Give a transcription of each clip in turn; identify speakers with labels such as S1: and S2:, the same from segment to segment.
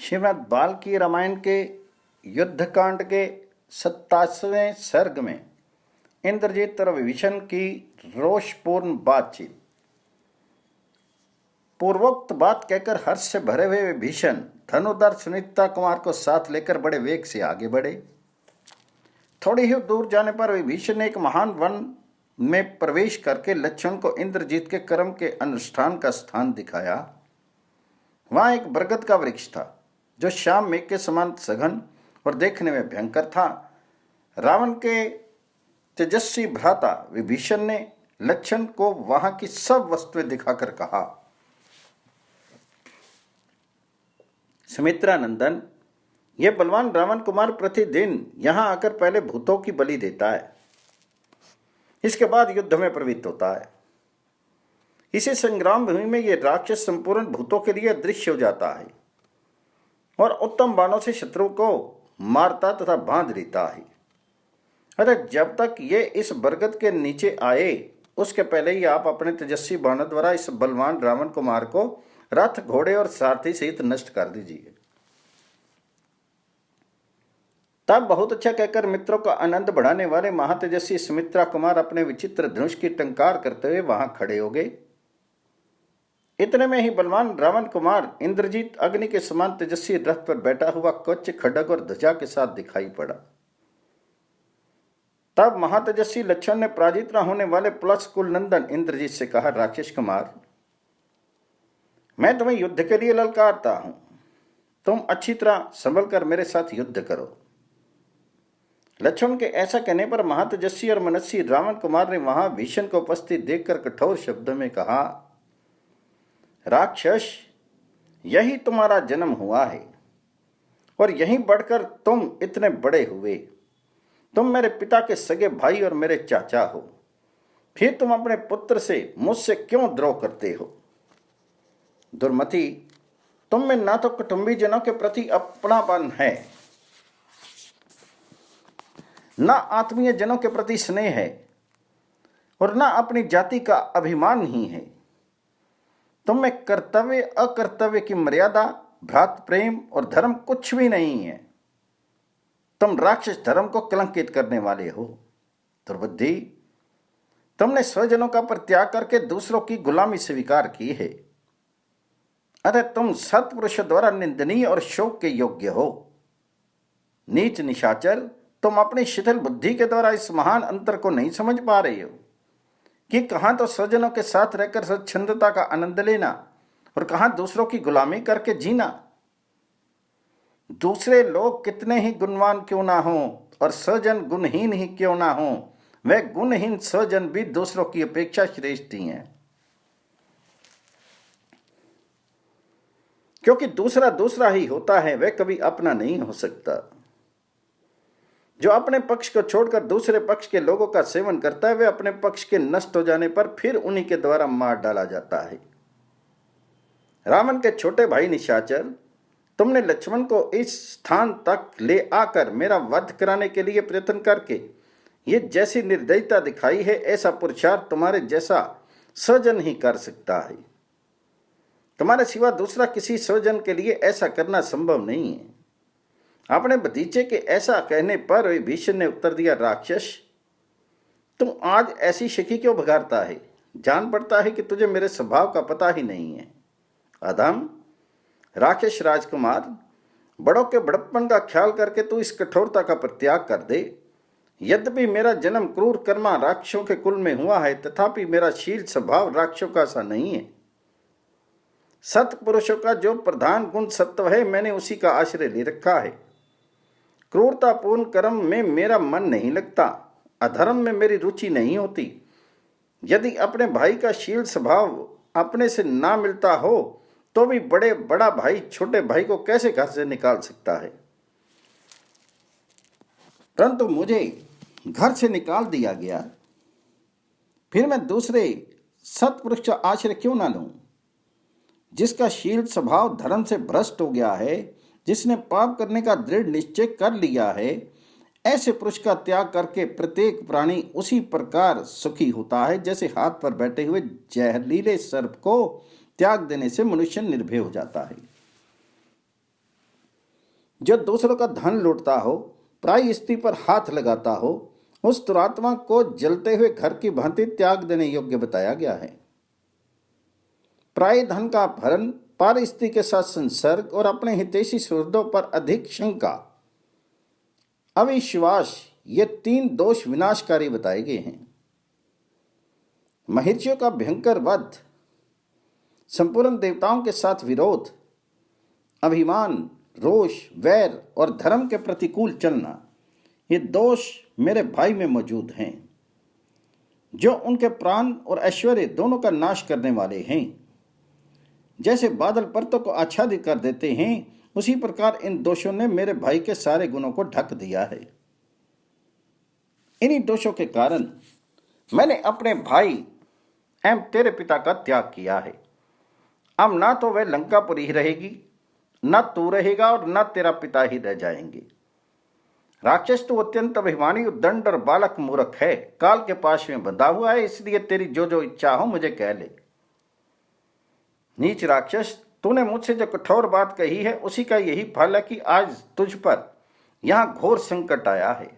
S1: श्रीमद् वाल्मीकि रामायण के युद्धकांड के 27वें सर्ग में इंद्रजीत और विभीषण की रोषपूर्ण बातचीत। पूर्वोक्त बात कहकर हर्ष से भरे हुए विभीषण धनुधर सुनीता कुमार को साथ लेकर बड़े वेग से आगे बढ़े। थोड़ी ही दूर जाने पर विभीषण ने एक महान वन में प्रवेश करके लक्ष्मण को इंद्रजीत के कर्म के अनुष्ठान का स्थान दिखाया। वहां एक बरगद का वृक्ष था जो श्याम मेघ के समान सघन और देखने में भयंकर था। रावण के तेजस्वी भ्राता विभीषण ने लक्ष्मण को वहां की सब वस्तुएं दिखाकर कहा, सुमित्रा नंदन, यह बलवान रावण कुमार प्रतिदिन यहां आकर पहले भूतों की बलि देता है, इसके बाद युद्ध में प्रवृत्त होता है। इसी संग्राम भूमि में यह राक्षस संपूर्ण भूतों के लिए अदृश्य हो जाता है और उत्तम बाणों से शत्रु को मारता तथा बांध देता है। अतः जब तक ये इस बरगद के नीचे आए उसके पहले ही आप अपने तेजस्वी बाणों द्वारा इस बलवान रावण कुमार को रथ, घोड़े और सारथी सहित नष्ट कर दीजिए। तब बहुत अच्छा कहकर मित्रों का आनंद बढ़ाने वाले महातेजस्वी सुमित्रा कुमार अपने विचित्र धनुष की टंकार करते हुए वहां खड़े हो गए। इतने में ही बलवान रावण कुमार इंद्रजीत अग्नि के समान तेजस्वी रथ पर बैठा हुआ कवच, खड्ग और ध्वजा के साथ दिखाई पड़ा। तब महातेजस्वी लक्ष्मण ने पराजित न होने वाले प्लस कुल नंदन इंद्रजीत से कहा, राक्षस कुमार, मैं तुम्हें युद्ध के लिए ललकारता हूं, तुम अच्छी तरह संभल कर मेरे साथ युद्ध करो। लक्ष्मण के ऐसा कहने पर महातेजस्वी और मनस्वी रावण कुमार ने वहां भीषण को उपस्थित देखकर कठोर शब्दों में कहा, राक्षस, यही तुम्हारा जन्म हुआ है और यहीं बढ़कर तुम इतने बड़े हुए। तुम मेरे पिता के सगे भाई और मेरे चाचा हो, फिर तुम अपने पुत्र से मुझसे क्यों द्रोह करते हो? दुर्मति, तुम में ना तो कुटुंबी जनों के प्रति अपनापन है, ना आत्मीय जनों के प्रति स्नेह है और ना अपनी जाति का अभिमान ही है। तुम में कर्तव्य अकर्तव्य की मर्यादा, भ्रातृ प्रेम और धर्म कुछ भी नहीं है। तुम राक्षस धर्म को कलंकित करने वाले हो। दुर्बुद्धि, तुमने स्वजनों का परित्याग करके दूसरों की गुलामी स्वीकार की है। अतः तुम सत्पुरुषों द्वारा निंदनीय और शोक के योग्य हो। नीच निशाचर, तुम अपनी शिथिल बुद्धि के द्वारा इस महान अंतर को नहीं समझ पा रहे हो कि कहां तो स्वजनों के साथ रहकर स्वच्छंदता का आनंद लेना और कहां दूसरों की गुलामी करके जीना। दूसरे लोग कितने ही गुणवान क्यों ना हो और स्वजन गुणहीन ही क्यों ना हो, वे गुणहीन स्वजन भी दूसरों की अपेक्षा श्रेष्ठ ही हैं, क्योंकि दूसरा दूसरा ही होता है, वह कभी अपना नहीं हो सकता। जो अपने पक्ष को छोड़कर दूसरे पक्ष के लोगों का सेवन करता है, वह अपने पक्ष के नष्ट हो जाने पर फिर उन्हीं के द्वारा मार डाला जाता है। रावण के छोटे भाई निशाचर, तुमने लक्ष्मण को इस स्थान तक ले आकर मेरा वध कराने के लिए प्रयत्न करके ये जैसी निर्दयता दिखाई है, ऐसा पुरुषार्थ तुम्हारे जैसा स्वजन ही कर सकता है। तुम्हारे सिवा दूसरा किसी स्वजन के लिए ऐसा करना संभव नहीं है। अपने भतीजे के ऐसा कहने पर विभीषण ने उत्तर दिया, राक्षस, तुम आज ऐसी शिकी क्यों भगाड़ता है? जान पड़ता है कि तुझे मेरे स्वभाव का पता ही नहीं है। अधम राक्षस राजकुमार, बड़ों के बड़प्पन का ख्याल करके तू इस कठोरता का परित्याग कर दे। यद्यपि मेरा जन्म क्रूर कर्मा राक्षसों के कुल में हुआ है, तथापि मेरा शील स्वभाव राक्षसों का सा नहीं है। सत्पुरुषों का जो प्रधान गुण सत्व है, मैंने उसी का आश्रय ले रखा है। क्रूरतापूर्ण कर्म में मेरा मन नहीं लगता, अधर्म में मेरी रुचि नहीं होती। यदि अपने भाई का शील स्वभाव अपने से ना मिलता हो तो भी बड़ा भाई छोटे भाई को कैसे घर से निकाल सकता है? परंतु मुझे घर से निकाल दिया गया, फिर मैं दूसरे सत्पुरुष का आश्रय क्यों ना लूं? जिसका शील स्वभाव धर्म से भ्रष्ट हो गया है, जिसने पाप करने का दृढ़ निश्चय कर लिया है, ऐसे पुरुष का त्याग करके प्रत्येक प्राणी उसी प्रकार सुखी होता है जैसे हाथ पर बैठे हुए जहरीले सर्प को त्याग देने से मनुष्य निर्भय हो जाता है। जो दूसरों का धन लूटता हो, पराई स्त्री पर हाथ लगाता हो, उस दुरात्मा को जलते हुए घर की भांति त्याग देने योग्य बताया गया है। पराये धन का अपहरण, पर स्त्री के साथ संसर्ग और अपने हितैषी सुहृदों पर अधिक शंका, अविश्वास, ये 3 दोष विनाशकारी बताए गए हैं। महर्षियों का भयंकर वध, संपूर्ण देवताओं के साथ विरोध, अभिमान, रोष, वैर और धर्म के प्रतिकूल चलना, ये दोष मेरे भाई में मौजूद हैं, जो उनके प्राण और ऐश्वर्य दोनों का नाश करने वाले हैं। जैसे बादल पर्वतों को आच्छादित कर देते हैं, उसी प्रकार इन दोषों ने मेरे भाई के सारे गुणों को ढक दिया है। इन्हीं दोषों के कारण मैंने अपने भाई एवं तेरे पिता का त्याग किया है। अब ना तो वह लंकापुरी ही रहेगी, न तू रहेगा और न तेरा पिता ही रह जाएंगे। राक्षस तो अत्यंत अभिमानी, उद्दंड और बालक मूर्ख है, काल के पाश में बंधा हुआ है, इसलिए तेरी जो जो इच्छा हो मुझे कह ले। नीच राक्षस, तूने मुझसे जो कठोर बात कही है उसी का यही फल है कि आज तुझ पर यहां घोर संकट आया है।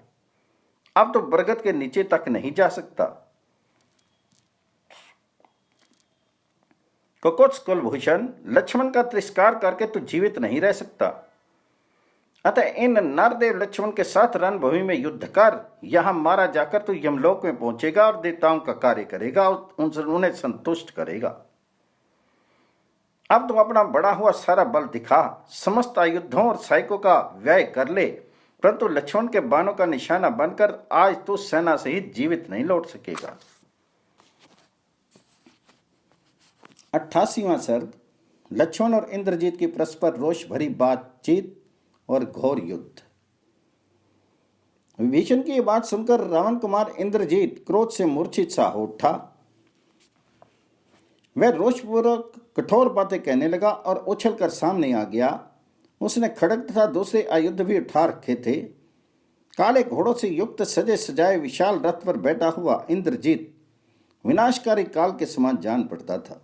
S1: अब तो बरगद के नीचे तक नहीं जा सकता। कुकुत्स कुलभूषण, लक्ष्मण का तिरस्कार करके तू जीवित नहीं रह सकता। अतः इन नरदेव लक्ष्मण के साथ रणभूमि में युद्ध कर, यहां मारा जाकर तू यमलोक में पहुंचेगा और देवताओं का कार्य करेगा और उन्हें संतुष्ट करेगा। अब तू अपना बड़ा हुआ सारा बल दिखा, समस्त आयुधों और सैनिकों का व्यय कर ले, परंतु लक्ष्मण के बाणों का निशाना बनकर आज तू सेना सहित जीवित नहीं लौट सकेगा। 88वां सर्ग, लक्ष्मण और इंद्रजीत की परस्पर रोष भरी बातचीत और घोर युद्ध। विभीषण की यह बात सुनकर रावण कुमार इंद्रजीत क्रोध से मूर्छित सा हो उठा। वह रोषपूर्वक कठोर बातें कहने लगा और उछलकर सामने आ गया। उसने खड्ग तथा दूसरे आयुध भी उठा रखे थे। काले घोड़ों से युक्त सजे सजाए विशाल रथ पर बैठा हुआ इंद्रजीत विनाशकारी काल के समान जान पड़ता था।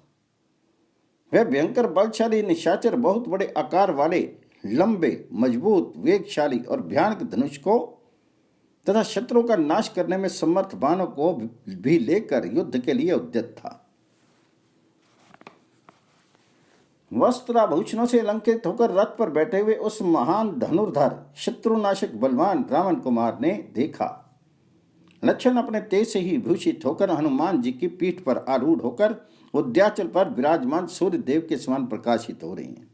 S1: वह भयंकर बलशाली निशाचर बहुत बड़े आकार वाले, लंबे, मजबूत, वेगशाली और भयानक धनुष को तथा शत्रुओं का नाश करने में समर्थ बाणों को भी लेकर युद्ध के लिए उद्यत था। वस्त्राभूषणों से अलंकृत होकर रथ पर बैठे हुए उस महान धनुर्धर शत्रुनाशक बलवान रावण कुमार ने देखा लक्ष्मण अपने तेज से ही भूषित होकर हनुमान जी की पीठ पर आरूढ़ होकर उद्याचल पर विराजमान सूर्य देव के समान प्रकाशित हो रहे हैं।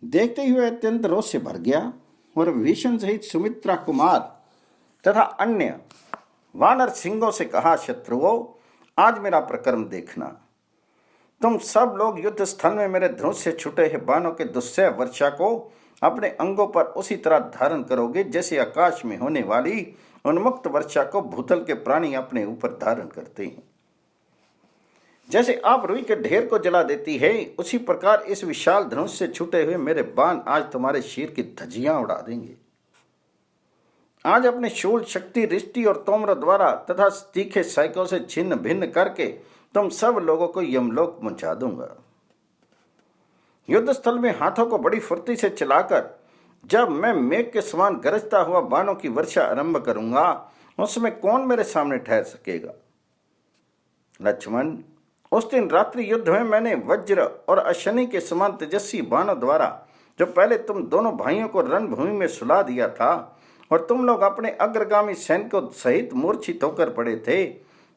S1: देखते हुए अत्यंत रोष से भर गया और विभीषण सहित सुमित्रा कुमार तथा अन्य वानर सिंहों से कहा, शत्रुओं, आज मेरा प्रकर्म देखना। तुम सब लोग युद्ध स्थल में मेरे धनुष से छूटे हुए बाणों के दुस्सह वर्षा को अपने अंगों पर उसी तरह धारण करोगे जैसे आकाश में होने वाली उन्मुक्त वर्षा को भूतल के प्राणी अपने ऊपर धारण करते हैं। जैसे आप रुई के ढेर को जला देती है, उसी प्रकार इस विशाल धनुष से छूटे हुए मेरे बाण आज तुम्हारे शीर की धज्जियां उड़ा देंगे। आज अपने शूल, शक्ति, रिष्टि और तोमर द्वारा तथा तीखे सैकों से छिन्न भिन्न करके तुम सब लोगों को यमलोक पहुंचा दूंगा। युद्ध स्थल में हाथों को बड़ी फुर्ती से चलाकर जब मैं मेघ के समान गरजता हुआ बाणों की वर्षा आरंभ करूंगा, उसमें कौन मेरे सामने ठहर सकेगा। लक्ष्मण, उस दिन रात्रि युद्ध में मैंने वज्र और अश्वनी के समान तेजस्वी बाणों द्वारा जो पहले तुम दोनों भाइयों को रणभूमि में सुला दिया था और तुम लोग अपने अग्रगामी सैनिकों सहित मूर्छित होकर पड़े थे,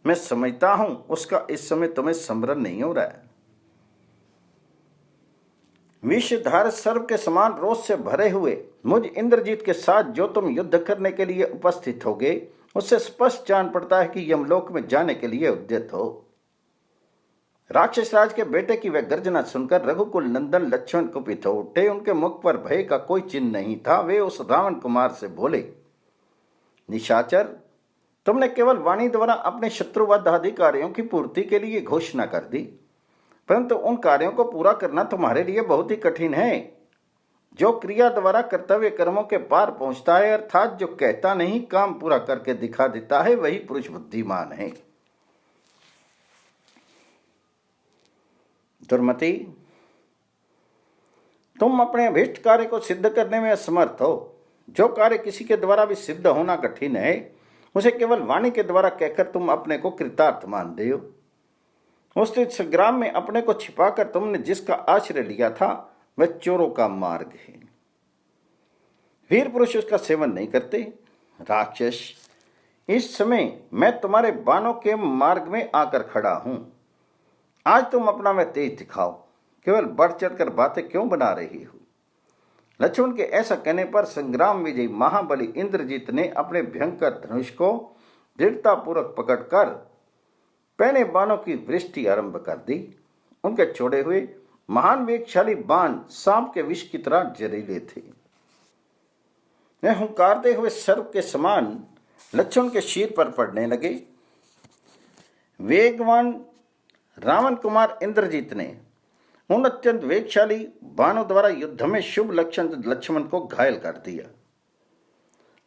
S1: मैं समझता हूं उसका इस समय तुम्हें स्मरण नहीं हो रहा है। विषधार सर्व के समान रोष से भरे हुए मुझ इंद्रजीत के साथ जो तुम युद्ध करने के लिए उपस्थित होगे, उससे स्पष्ट जान पड़ता है कि यमलोक में जाने के लिए उद्यत हो। राक्षस राज के बेटे की वह गर्जना सुनकर रघुकुल नंदन लक्ष्मण कुपित हो उठे। उनके मुख पर भय का कोई चिन्ह नहीं था। वे उस रावण कुमार से बोले, निशाचर, तुमने केवल वाणी द्वारा अपने शत्रुवध अधिकारियों की पूर्ति के लिए घोषणा कर दी, परंतु उन कार्यों को पूरा करना तुम्हारे लिए बहुत ही कठिन है। जो क्रिया द्वारा कर्तव्य कर्मों के पार पहुंचता है, अर्थात जो कहता नहीं काम पूरा करके दिखा देता है, वही पुरुष बुद्धिमान है। दुर्मति, तुम अपने अभीष्ट कार्य को सिद्ध करने में असमर्थ हो। जो कार्य किसी के द्वारा भी सिद्ध होना कठिन है, उसे केवल वाणी के द्वारा कहकर तुम अपने को कृतार्थ मान रहे हो। उस संग्राम में अपने को छिपाकर तुमने जिसका आश्रय लिया था, वह चोरों का मार्ग है। वीर पुरुष उसका सेवन नहीं करते। राक्षस, इस समय मैं तुम्हारे बाणों के मार्ग में आकर खड़ा हूं। आज तुम अपना वह तेज दिखाओ। केवल बढ़ चढ़कर बातें क्यों बना रही हो? लक्ष्मण के ऐसा कहने पर संग्राम विजयी महाबली इंद्रजीत ने अपने भयंकर धनुष को दृढ़तापूर्वक पकड़कर पहने बाणों की वृष्टि आरंभ कर दी। उनके छोड़े हुए महान वेगशाली बाण सांप के विष की तरह जहरीले थे। वे हुंकारते हुए सर्प के समान लक्ष्मण के शीर पर पड़ने लगे। वेगवान रावण कुमार इंद्रजीत ने उन अत्यंत वेगशाली बाणों द्वारा युद्ध में शुभ लक्ष्मण को घायल कर दिया।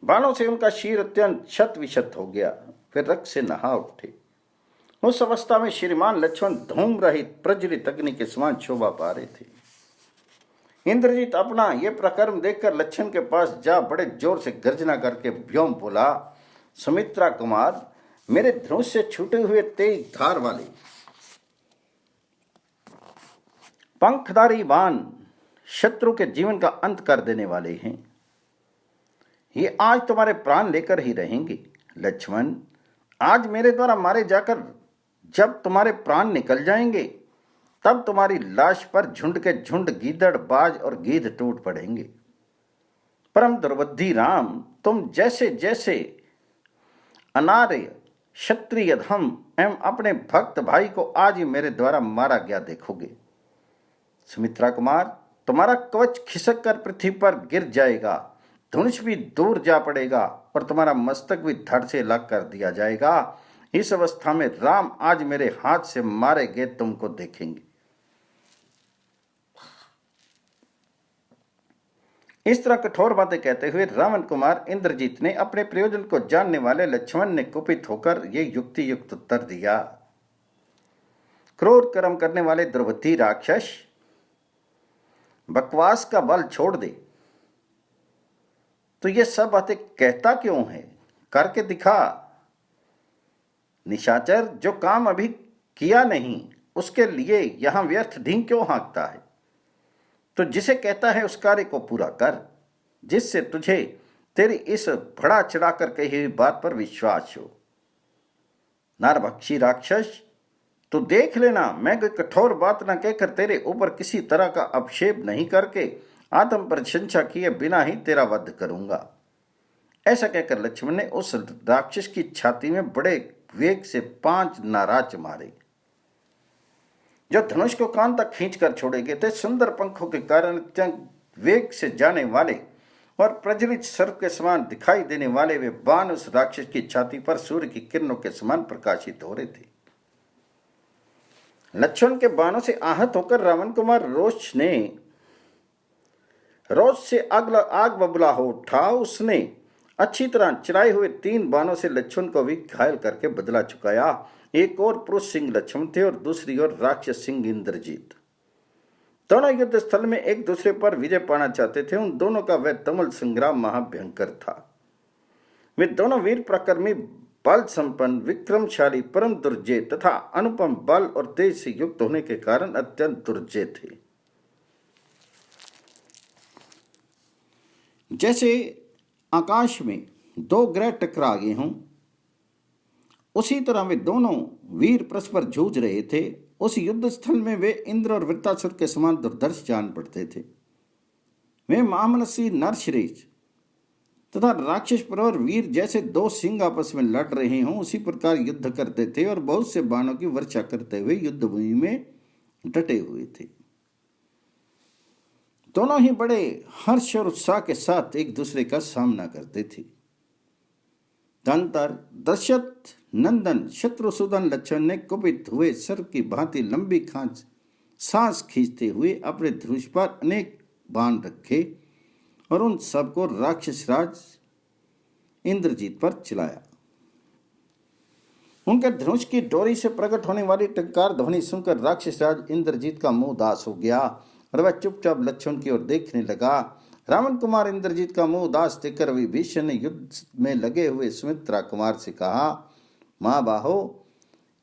S1: बाणों से उनका शीर अत्यंत क्षत विक्षत हो गया। फिर रक्त से नहा उठे। उस अवस्था में श्रीमान लक्ष्मण धूम रहित प्रज्वलित अग्नि के समान शोभा पा रहे थे। इंद्रजीत अपना यह प्रकर्म देखकर लक्ष्मण के पास जा बड़े जोर से गर्जना करके व्योम बोला, सुमित्रा कुमार, मेरे धनुष से छूटे हुए तेज धार वाले पंखधारी बाण शत्रु के जीवन का अंत कर देने वाले हैं। ये आज तुम्हारे प्राण लेकर ही रहेंगे। लक्ष्मण, आज मेरे द्वारा मारे जाकर जब तुम्हारे प्राण निकल जाएंगे, तब तुम्हारी लाश पर झुंड के झुंड गीदड़, बाज और गीध टूट पड़ेंगे। परम दुर्बुद्धि राम, तुम जैसे जैसे अनार्य क्षत्रिय धम एवं अपने भक्त भाई को आज ही मेरे द्वारा मारा गया देखोगे। सुमित्रा कुमार, तुम्हारा कवच खिसक कर पृथ्वी पर गिर जाएगा, धनुष भी दूर जा पड़ेगा और तुम्हारा मस्तक भी धड़ से अलग कर दिया जाएगा। इस अवस्था में राम आज मेरे हाथ से मारे गए तुमको देखेंगे। इस तरह कठोर बातें कहते हुए रावण कुमार इंद्रजीत ने अपने प्रयोजन को जानने वाले लक्ष्मण ने कुपित होकर ये युक्ति युक्त उत्तर दिया, क्रूर कर्म करने वाले दुर्बुद्धि राक्षस, बकवास का बल छोड़ दे। तो ये सब बातें कहता क्यों है? करके दिखा। निशाचर, जो काम अभी किया नहीं उसके लिए यहां व्यर्थ ढींग क्यों हाँकता है? तो जिसे कहता है उस कार्य को पूरा कर, जिससे तुझे तेरी इस बड़ा चढ़ाकर कही हुई बात पर विश्वास हो। नरभक्षी राक्षस, तो देख लेना, मैं कोई कठोर बात न कहकर तेरे ऊपर किसी तरह का अपक्षेप नहीं करके आत्म प्रशंसा किए बिना ही तेरा वध करूंगा। ऐसा कहकर लक्ष्मण ने उस राक्षस की छाती में बड़े वेग से 5 नाराज मारे, जो धनुष को कान तक खींच कर छोड़े गए थे। सुंदर पंखों के कारण अत्यंत वेग से जाने वाले और प्रज्वलित सर्प के समान दिखाई देने वाले वे बाण उस राक्षस की छाती पर सूर्य की किरणों के समान प्रकाशित हो रहे थे। लक्ष्मण के बाणों से आहत होकर रावण कुमार रोष से आग बबूला हो उठा। उसने अच्छी तरह चलाए हुए 3 बाणों से लक्ष्मण को भी घायल करके बदला चुकाया। एक और पुरुष सिंह लक्ष्मण थे और दूसरी ओर राक्षस सिंह इंद्रजीत। दोनों युद्ध स्थल में एक दूसरे पर विजय पाना चाहते थे। उन दोनों का वह तमल संग्राम महाभयंकर था। वे दोनों वीर प्रकर्मी, बल संपन्न, विक्रमशाली, परम दुर्जय तथा अनुपम बल और तेज से युक्त होने के कारण अत्यंत दुर्जय थे। जैसे आकाश में 2 ग्रह टकरा गए हों, उसी तरह वे दोनों वीर परस्पर जूझ रहे थे। उस युद्ध स्थल में वे इंद्र और वृत्तासुर के समान दुर्धर्ष जान पड़ते थे। वे महामनसी नरश्रेष्ठ तथा राक्षस प्रवर वीर जैसे 2 सिंह आपस में लड़ रहे हों, उसी प्रकार युद्ध करते थे और बहुत से बाणों की वर्षा करते हुए युद्ध भूमि में डटे हुए थे। दोनों ही बड़े हर्ष और उत्साह के साथ एक दूसरे का सामना करते थे। तदंतर दशरथ नंदन शत्रुसूदन लक्ष्मण ने कुपित हुए सर्प की भांति लंबी सांस खींचते हुए अपने धनुष पर अनेक बाण रखे और उन सबको राक्षस राज इंद्रजीत पर चलाया। उनके धनुष की डोरी से प्रकट होने वाली टंकार ध्वनि सुनकर राक्षस राज इंद्रजीत का मुंह उदास हो गया। और वह चुपचाप लक्ष्मण की ओर देखने लगा। रावण कुमार इंद्रजीत का मुंह उदास देखकर विभीषण ने युद्ध में लगे हुए सुमित्रा कुमार से कहा, माँ बाहो,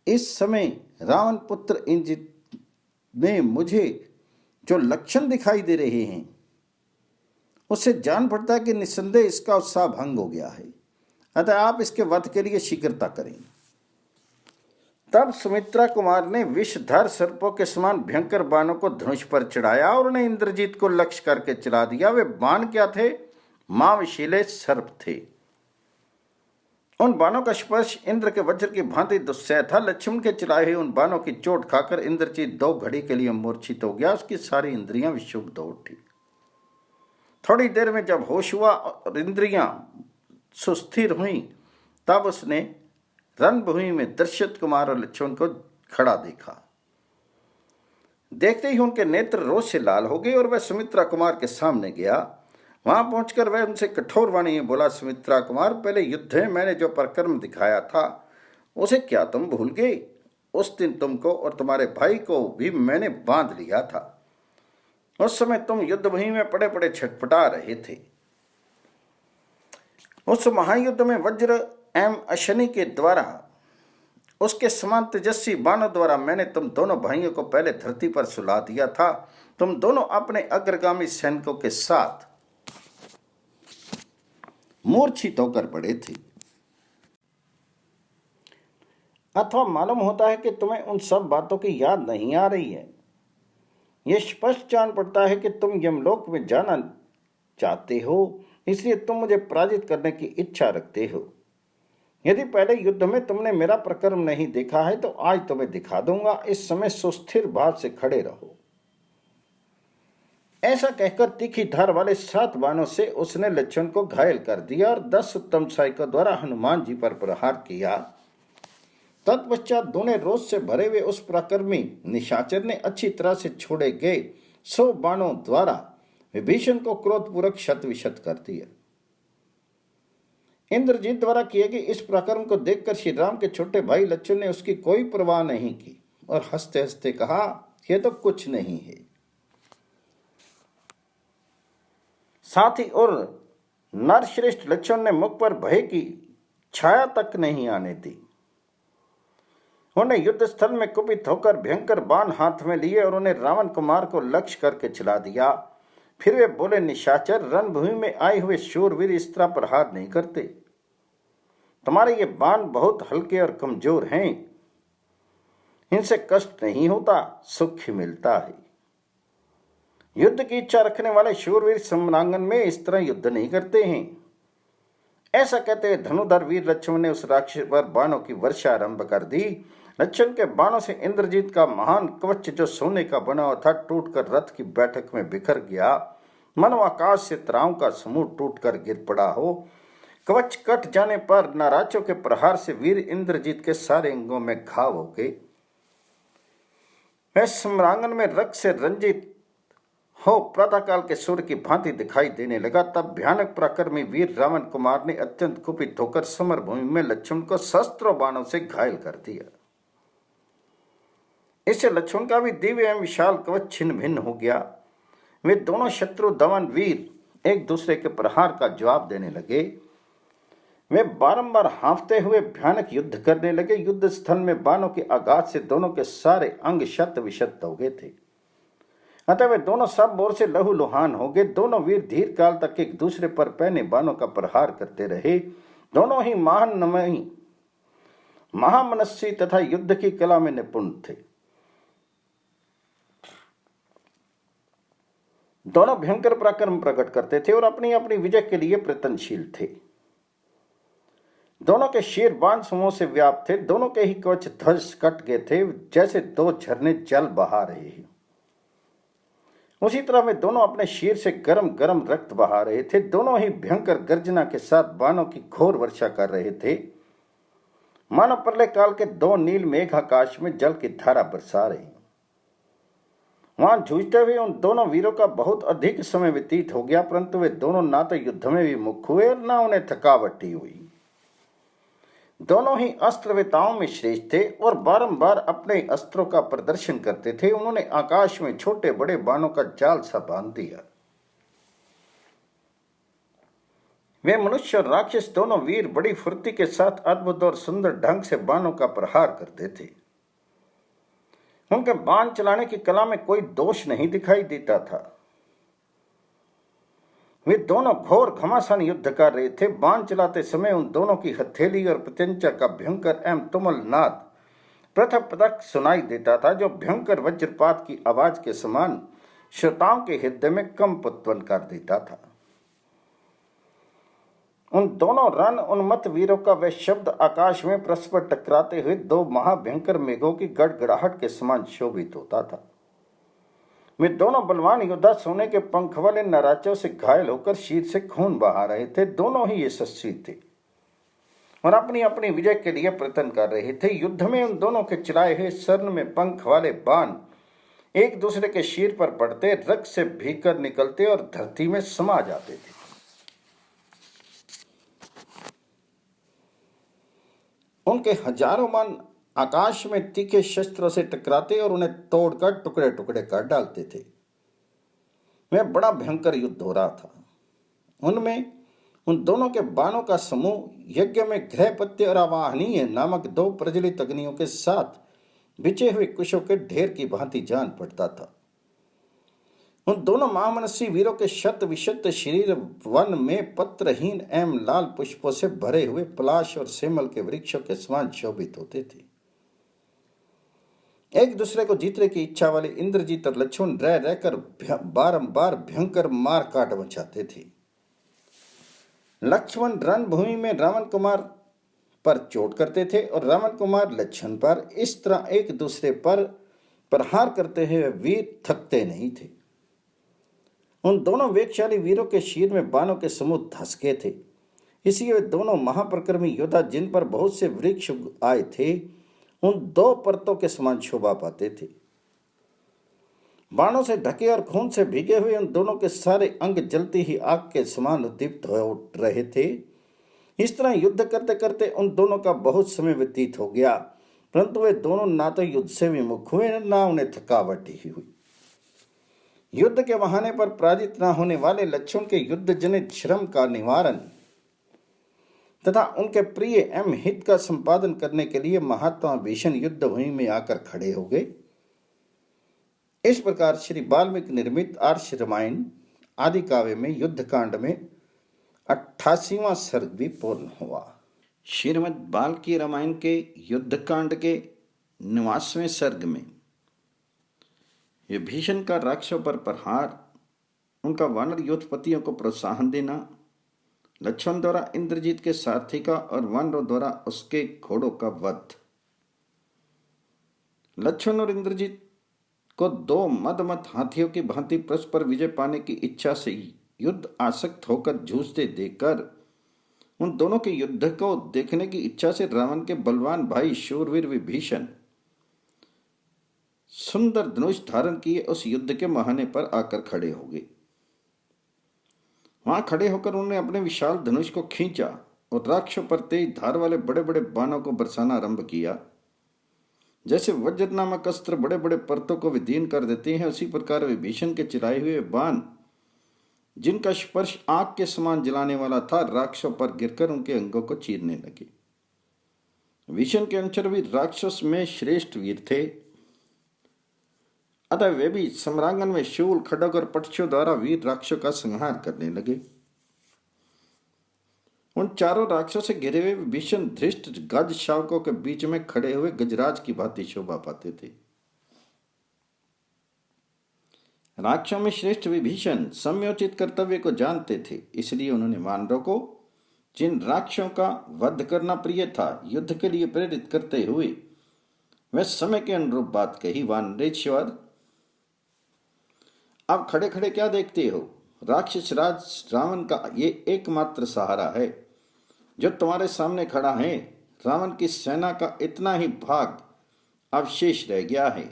S1: इस समय रावण पुत्र इंद्रजीत में मुझे जो लक्षण दिखाई दे रहे हैं उससे जान पड़ता है कि निस्संदेह इसका उत्साह भंग हो गया है, अतः आप इसके वध के लिए शीघ्रता करें। तब सुमित्रा कुमार ने विषधर सर्पों के समान भयंकर बाणों को धनुष पर चढ़ाया और उन्हें इंद्रजीत को लक्ष्य करके चला दिया। वे बाण क्या थे? महाविशीले सर्प थे। उन बाणों का स्पर्श इंद्र के वज्र की भांति दुस्सह था। लक्ष्मण के चलाए हुए उन बाणों की चोट खाकर इंद्रजीत 2 घड़ी के लिए मूर्छित हो गया। उसकी सारी इंद्रियां विक्षुब्ध हो उठी। थोड़ी देर में जब होश हुआ और इंद्रियां सुस्थिर हुई, तब उसने रणभूमि में दशरथ कुमार और लक्ष्मण को खड़ा देखा। देखते ही उनके नेत्र रोष से लाल हो गए और वह सुमित्रा कुमार के सामने गया। वहां पहुंचकर वह उनसे कठोर वाणी में बोला, सुमित्रा कुमार, पहले युद्ध में मैंने जो पराक्रम दिखाया था उसे क्या तुम भूल गए? उस दिन तुमको और तुम्हारे भाई को भी मैंने बांध लिया था। उस समय तुम युद्ध भूमि में पड़े पड़े छटपटा रहे थे। उस महायुद्ध में वज्र एवं अशनि के द्वारा, उसके समान तेजस्वी बाणों द्वारा मैंने तुम दोनों भाइयों को पहले धरती पर सुला दिया था। तुम दोनों अपने अग्रगामी सैनिकों के साथ मूर्छित होकर पड़े थे। अथवा मालूम होता है कि तुम्हें उन सब बातों की याद नहीं आ रही है। यह स्पष्ट जान पड़ता है कि तुम यमलोक में जाना चाहते हो, इसलिए तुम मुझे पराजित करने की इच्छा रखते हो। यदि पहले युद्ध में तुमने मेरा पराक्रम नहीं देखा है तो आज तुम्हें दिखा दूंगा। इस समय सुस्थिर भाव से खड़े रहो। ऐसा कहकर तीखी धार वाले 7 बाणों से उसने लक्ष्मण को घायल कर दिया और 10 उत्तम सहायकों द्वारा हनुमान जी पर प्रहार किया। तत्पश्चात दोनों रोष से भरे हुए उस पराक्रमी निशाचर ने अच्छी तरह से छोड़े गए 100 बाणों द्वारा विभीषण को क्रोधपूर्वक शत विशत कर दिया। इंद्रजीत द्वारा किए गए इस पराक्रम को देखकर श्री राम के छोटे भाई लक्ष्मण ने उसकी कोई परवाह नहीं की और हंसते हंसते कहा, यह तो कुछ नहीं है। साथ ही और नरश्रेष्ठ लक्ष्मण ने मुख पर भय की छाया तक नहीं आने दी। उन्हें युद्ध स्थल में कुपित होकर भयंकर बाण हाथ में लिए और उन्हें रावण कुमार को लक्ष्य करके चला दिया। फिर वे बोले, निशाचर, रणभूमि में आए हुए शूरवीर इस तरह प्रहार नहीं करते। तुम्हारे ये बाण बहुत हल्के और कमजोर हैं। इनसे कष्ट नहीं होता, सुख ही मिलता है। युद्ध की इच्छा रखने वाले शूरवीर सम्रांगन में इस तरह युद्ध नहीं करते हैं। ऐसा कहते हुए धनुधर वीर लक्ष्मण ने उस राक्षस पर बाणों की वर्षा आरंभ कर दी। लक्ष्मण के बाणों से इंद्रजीत का महान कवच जो सोने का बना हुआ था टूटकर रथ की बैठक में बिखर गया। मानो आकाश से तारों का समूह टूटकर गिर पड़ा हो। कवच कट जाने पर नाराजों के प्रहार से वीर इंद्रजीत के सारे अंगों में घाव हो गए। वह सम्रांगन में रक्त से रंजित हो प्रातःकाल के सूर्य की भांति दिखाई देने लगा। तब भयानक पराक्रमी वीर रावण कुमार ने अत्यंत कुपित होकर समर भूमि में लक्ष्मण को शस्त्रों बाणों से घायल कर दिया। इससे लक्ष्मण का भी दिव्य एवं विशाल कवच छिन्न भिन्न हो गया। वे दोनों शत्रु दमन वीर एक दूसरे के प्रहार का जवाब देने लगे। वे बारंबार हांफते हुए भयानक युद्ध करने लगे। युद्ध स्थल में बाणों के आघात से दोनों के सारे अंग शत विशत हो गए थे। अतः वे दोनों सब ओर से लहूलुहान हो गए। दोनों वीर दीर्घ काल तक एक दूसरे पर पहने बाणों का प्रहार करते रहे। दोनों ही महामनस्वी तथा युद्ध की कला में निपुण थे। दोनों भयंकर पराक्रम प्रकट करते थे और अपनी अपनी विजय के लिए प्रयत्नशील थे। दोनों के शीर बाण समूह से व्याप्त थे। दोनों के ही कवच ध्वज कट गए थे, जैसे 2 झरने जल बहा रहे हैं। उसी तरह वे दोनों अपने शीर से गरम गरम रक्त बहा रहे थे। दोनों ही भयंकर गर्जना के साथ बाणों की घोर वर्षा कर रहे थे। मानो प्रलय काल के 2 नील मेघ आकाश में जल की धारा बरसा रहे। वहां जूझते हुए उन दोनों वीरों का बहुत अधिक समय व्यतीत हो गया, परंतु वे दोनों ना तो युद्ध में विमुख हुए और ना उन्हें थकावट ही हुई। दोनों ही अस्त्रवेताओं में श्रेष्ठ थे और बारंबार अपने अस्त्रों का प्रदर्शन करते थे। उन्होंने आकाश में छोटे बड़े बाणों का जाल सा बांध दिया। वे मनुष्य और राक्षस दोनों वीर बड़ी फुर्ती के साथ अद्भुत और सुंदर ढंग से बाणों का प्रहार करते थे। उनके बाण चलाने की कला में कोई दोष नहीं दिखाई देता था। वे दोनों घोर घमासान युद्ध कर रहे थे। बाण चलाते समय उन दोनों की हथेली और प्रत्यंचा का भयंकर एवं तुमुल नाद पृथक पृथक सुनाई देता था, जो भयंकर वज्रपात की आवाज के समान श्रोताओं के हृदय में कंप उत्पन्न कर देता था। उन दोनों रण उन्मत्त वीरों का वह शब्द आकाश में परस्पर टकराते हुए दो महाभयंकर मेघों की गड़गड़ाहट के समान शोभित होता था। वे दोनों बलवान योद्धा सोने के पंख वाले नराचों से घायल होकर शीर से खून बहा रहे थे। दोनों ही यशस्वी थे और अपनी अपनी विजय के लिए प्रयत्न कर रहे थे। युद्ध में उन दोनों के चलाए हुए स्वर्ण में पंख वाले बाण एक दूसरे के शीर पर पड़ते, रक्त से भीगकर निकलते और धरती में समा जाते थे। उनके हजारों मन आकाश में तीखे शस्त्रों से टकराते और उन्हें तोड़कर टुकड़े टुकड़े कर डालते थे। वह बड़ा भयंकर युद्ध हो रहा था। उनमें उन दोनों के बाणों का समूह यज्ञ में गृहपत्य और आवाहनीय नामक दो प्रज्वलित अग्नियों के साथ बिछे हुए कुशों के ढेर की भांति जान पड़ता था। उन दोनों महामनस्वी वीरों के शत विशत शरीर वन में पत्रहीन एवं लाल पुष्पों से भरे हुए पलाश और सेमल के वृक्षों के समान शोभित होते थे। एक दूसरे को जीतने की इच्छा वाले इंद्रजीत और लक्ष्मण रह रहकर बारंबार भयंकर मार काट मचाते थे। लक्ष्मण रणभूमि में रावण कुमार पर चोट करते थे और रावण कुमार लक्ष्मण पर। इस तरह एक दूसरे पर प्रहार करते हुए वीर थकते नहीं थे। उन दोनों वेगशाली वीरों के शीर में बाणों के समूह धसके थे। इसलिए वे दोनों महापराक्रमी योद्धा, जिन पर बहुत से वृक्ष आए थे, उन दो पर्वतों के समान शोभा पाते थे। बाणों से ढके और खून से भीगे हुए उन दोनों के सारे अंग जलती ही आग के समान उद्दीप्त हो उठ रहे थे। इस तरह युद्ध करते करते उन दोनों का बहुत समय व्यतीत हो गया, परंतु वे दोनों ना तो युद्ध से विमुख हुए, ना उन्हें थकावट ही हुई। युद्ध के बहाने पर पराजित न होने वाले लक्ष्मण के युद्ध जनित श्रम का निवारण तथा उनके प्रिय एवं हित का संपादन करने के लिए महात्मा भीषण युद्ध भूमि में आकर खड़े हो गए। इस प्रकार श्री वाल्मीकि निर्मित आर्ष रामायण आदि काव्य में युद्ध कांड में 88वां सर्ग भी पूर्ण हुआ। श्रीमद् वाल्मीकि रामायण के युद्ध कांड के 9वें सर्ग में विभीषण का राक्षसों पर प्रहार, उनका वानर योद्धपतियों को प्रोत्साहन देना, लक्ष्मण द्वारा इंद्रजीत के सारथी का और वानरों द्वारा उसके घोड़ों का वध। लक्ष्मण और इंद्रजीत को दो मदमत हाथियों की भांति परस्पर विजय पाने की इच्छा से युद्ध आसक्त होकर जूझते देखकर उन दोनों के युद्ध को देखने की इच्छा से रावण के बलवान भाई शूरवीर विभीषण सुंदर धनुष धारण किए उस युद्ध के महाने पर आकर खड़े हो गए। वहां खड़े होकर उन्होंने अपने विशाल धनुष को खींचा और राक्षसों पर तेज धार वाले बड़े बड़े बाणों को बरसाना आरंभ किया। जैसे वज्र नामक अस्त्र बड़े बड़े पर्वतों को विदीर्ण कर देते हैं, उसी प्रकार विभीषण के चलाए हुए बाण, जिनका स्पर्श आग के समान जलाने वाला था, राक्षसों पर गिरकर उनके अंगों को चीरने लगे। विभीषण के अनुचर भी राक्षस में श्रेष्ठ वीर थे, अतः वे भी सम्रांगन में शूल, खड्ग और पटशों द्वारा वीर राक्षसों का संहार करने लगे। उन चारों राक्षसों से घिरे हुए विभीषण धृष्ट गज शावकों के बीच में खड़े हुए गजराज की भांति शोभा पाते थे। राक्षसों में श्रेष्ठ विभीषण सम्योचित कर्तव्य को जानते थे, इसलिए उन्होंने वानरों को, जिन राक्षसों का वध करना प्रिय था, युद्ध के लिए प्रेरित करते हुए वह समय के अनुरूप बात कही। वानरेश्वर, अब खड़े खड़े क्या देखते हो? राक्षस राज रावण का ये एकमात्र सहारा है जो तुम्हारे सामने खड़ा है। रावण की सेना का इतना ही भाग अवशेष रह गया है।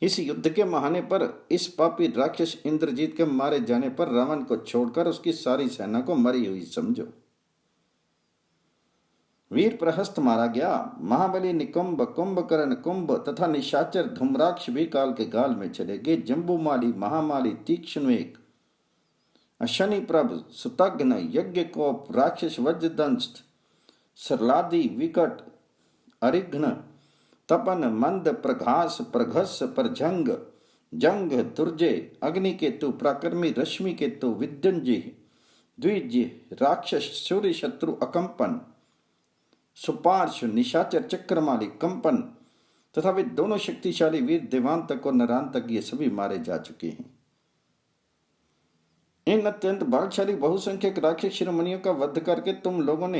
S1: इस युद्ध के महाने पर इस पापी राक्षस इंद्रजीत के मारे जाने पर रावण को छोड़कर उसकी सारी सेना को मरी हुई समझो। वीर प्रहस्त मारा गया। महाबली निकुंभ, कुंभकर्ण कुंभ तथा निशाचर धूम्राक्ष भी काल के गाल में चले गए। जम्बूमाली, महामाली, तीक्ष्णवेग, शनि प्रभ, सुतघ्न, यज्ञकोप, राक्षस वज्रदंष्ट, सरलादि, विकट, अरिघ्न, तपन, मंद, प्रघास, प्रघस, परजंग, जंग, दुर्जय, अग्निकेतु, प्राकर्मी, रश्मि केतु, विद्युंजय, द्विज, राक्षस, सूर्य शत्रु, अकंपन, सुपार्श, निशाचर, चक्रमाली, कंपन तथा वे दोनों शक्तिशाली वीर देवांतक और नरांतक ये सभी मारे जा चुके हैं। इन अत्यंत बलशाली बहुसंख्यक राक्षस शिरोमणियों का वध करके तुम लोगों ने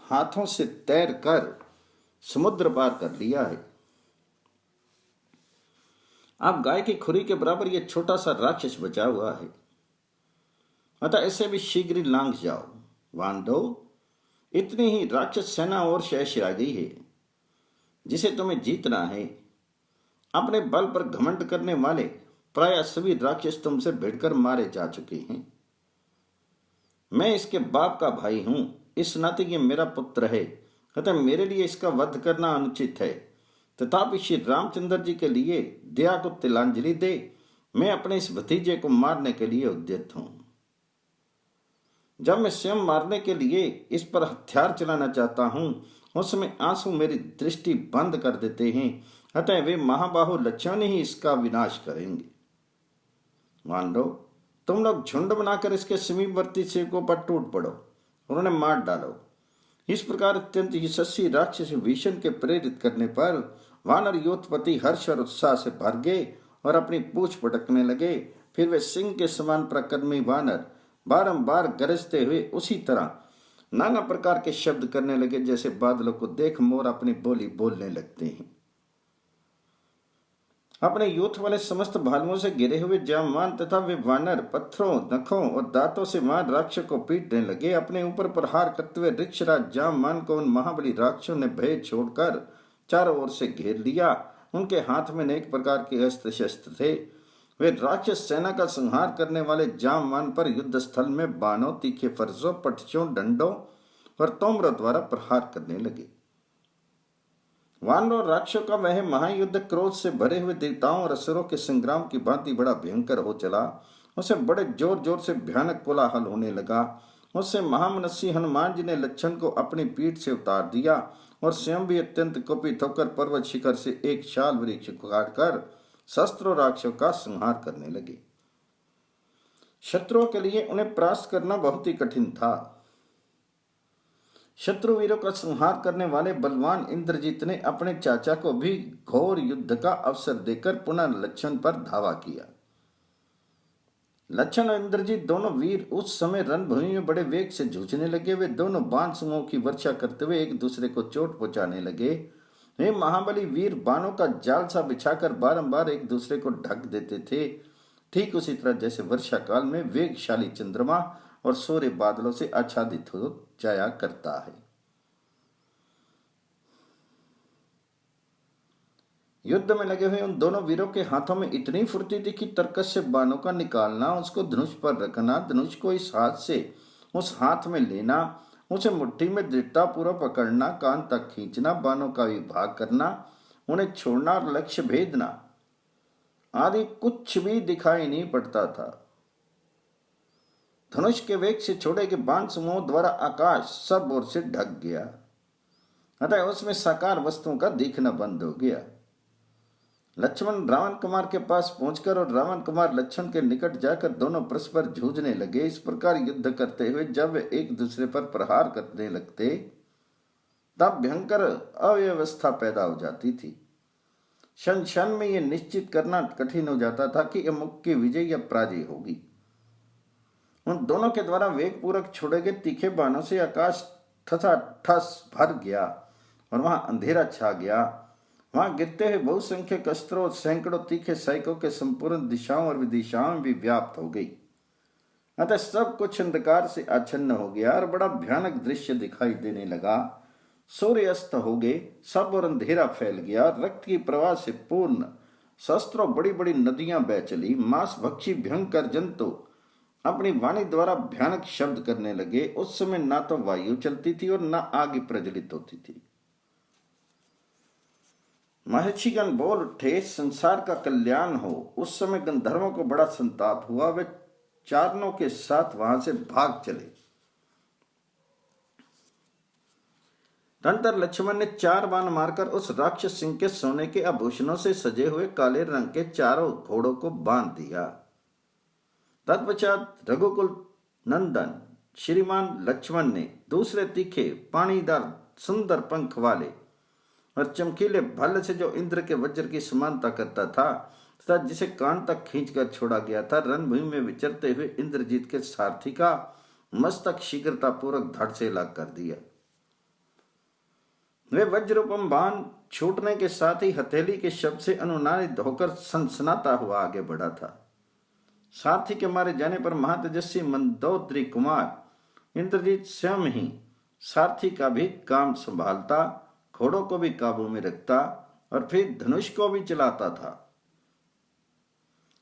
S1: हाथों से तैर कर समुद्र पार कर लिया है। अब गाय की खुरी के बराबर यह छोटा सा राक्षस बचा हुआ है, अतः ऐसे भी शीघ्र ही लांघ जाओ। वानरो, इतनी ही राक्षस सेना और शेष रह गई है जिसे तुम्हें जीतना है। अपने बल पर घमंड करने वाले प्राय सभी राक्षस तुमसे भिड़कर मारे जा चुके हैं। मैं इसके बाप का भाई हूं, इस नाते ये मेरा पुत्र है, अतः मेरे लिए इसका वध करना अनुचित है। तथापि श्री रामचंद्र जी के लिए दया को तिलांजलि दे मैं अपने इस भतीजे को मारने के लिए उद्यत हूं। जब मैं स्वयं मारने के लिए इस पर हथियार चलाना चाहता हूं, उस समय आंसू मेरी दृष्टि बंद कर देते हैं, अतः वे महाबाहु लक्षण ही इसका विनाश करेंगे। मान लो, तुम लोग झुंड बनाकर इसके समीपवर्ती सेवकों पर टूट पड़ो और उन्हें मार डालो। इस प्रकार अत्यंत यशस्वी राक्षस भीषण के प्रेरित करने पर वानर योधपति हर्ष और उत्साह से भर गए और अपनी पूंछ पटकने लगे। फिर वे सिंह के समान प्रकर्मी वानर बारंबार गरजते हुए उसी तरह नाना प्रकार के शब्द करने लगे जैसे बादलों को देख मोर अपनी बोली बोलने लगते हैं। अपने यूथ वाले समस्त भालुओं से घिरे हुए जामवान तथा वे वानर पत्थरों, नखों और दांतों से वहां राक्षस को पीटने लगे। अपने ऊपर प्रहार करते हुए ऋक्षराज जामवान को उन महाबली राक्षसों ने भय छोड़कर चारों ओर से घेर लिया। उनके हाथ में अनेक प्रकार के अस्त्र शस्त्र थे। वे राक्षस सेना का संहार करने वाले जामवान पर युद्ध स्थल में बाणों, तीखे फरसों, पटचों, डंडों और तोमरों द्वारा प्रहार करने लगे। वानरों और राक्षसों का वह महायुद्ध क्रोध से भरे हुए देवताओं और असुरों के संग्राम की भांति बड़ा भयंकर हो चला। उसे बड़े जोर जोर से भयानक कोलाहल होने लगा। उससे महामनस्वी हनुमान जी ने लक्षण को अपनी पीठ से उतार दिया और स्वयं भी अत्यंत कुपित होकर पर्वत शिखर से एक शाल वृक्ष काटकर शस्त्रों राक्षसों का संहार करने लगे। शत्रुओं के लिए उन्हें परास्त करना बहुत ही कठिन था। शत्रु वीरों का संहार करने वाले बलवान इंद्रजीत ने अपने चाचा को भी घोर युद्ध का अवसर देकर पुनः लक्षण पर धावा किया। लक्षण और इंद्रजीत दोनों वीर उस समय रणभूमि में बड़े वेग से जूझने लगे। वे दोनों बाण समूहों की वर्षा करते हुए एक दूसरे को चोट पहुंचाने लगे। वे महाबली वीर बाणों का जाल सा बिछाकर बारंबार एक दूसरे को ढक देते थे, ठीक उसी तरह जैसे वर्षा काल में वेगशाली चंद्रमा और सूर्य बादलों से आच्छादित हो जाया करता है। युद्ध में लगे हुए उन दोनों वीरों के हाथों में इतनी फुर्ती थी कि तरकस से बाणों का निकालना, उसको धनुष पर रखना, धनुष को इस हाथ से उस हाथ में लेना, उसे मुट्ठी में दृढ़ता पूर्वक पकड़ना, कान तक खींचना, बाणों का विभाग करना, उन्हें छोड़ना और लक्ष्य भेदना आदि कुछ भी दिखाई नहीं पड़ता था। धनुष के वेग से छोड़े गए बाण समूह द्वारा आकाश सब ओर से ढक गया, अतः उसमें साकार वस्तुओं का दिखना बंद हो गया। लक्ष्मण रावण कुमार के पास पहुंचकर और रावण कुमार लक्ष्मण के निकट जाकर दोनों परस्पर जूझने लगे। इस प्रकार युद्ध करते हुए जब वे एक दूसरे पर प्रहार करने लगते तब भयंकर अव्यवस्था पैदा हो जाती थी। क्षण क्षण में यह निश्चित करना कठिन हो जाता था कि अमुक की विजय या पराजय होगी। उन दोनों के द्वारा वेगपूर्वक छोड़े गए तीखे बाणों से आकाश ठसा ठस भर गया और वहां अंधेरा छा गया। वहां गिरते हुए बहुसंख्यक अस्त्रों और सैकड़ों तीखे सैकों के संपूर्ण दिशाओं और विदिशाओं में भी व्याप्त हो गई। अतः सब कुछ अंधकार से आच्छन्न हो गया और बड़ा भयानक दृश्य दिखाई देने लगा। सूर्य अस्त हो गए, सब और अंधेरा फैल गया। रक्त की प्रवाह से पूर्ण शस्त्रों बड़ी बड़ी नदियां बह चली। मांस भक्षी भयंकर जंतु अपनी वाणी द्वारा भयानक शब्द करने लगे। उस समय ना तो वायु चलती थी और ना आग प्रज्वलित होती थी। महर्षिगण बोल उठे, संसार का कल्याण हो। उस समय गंधर्वों को बड़ा संताप हुआ। वे चारणों के साथ वहां से भाग चले। तदनंतर लक्ष्मण ने 4 बाण मारकर उस राक्षस सिंह के सोने के आभूषणों से सजे हुए काले रंग के चारों घोड़ों को बांध दिया। तत्पश्चात रघुकुल नंदन श्रीमान लक्ष्मण ने दूसरे तीखे पानीदार सुंदर पंख वाले और चमकीले भल्ल से, जो इंद्र के वज्र की समानता करता था तथा जिसे कान तक खींचकर छोड़ा गया था, रणभूमि में विचरते हुए इंद्रजीत के सारथी का मस्तक शीघ्रतापूर्वक धड़ से लाग कर दिया। वे वज्रोपम बाण छूटने के साथ ही हथेली के शब्द से अनुनादित होकर सनसनाता हुआ आगे बढ़ा था। सारथी के मारे जाने पर महातेजस्वी मंदोदरी कुमार इंद्रजीत स्वयं ही सारथी का भी काम संभालता, घोड़ों को भी काबू में रखता और फिर धनुष को भी चलाता था।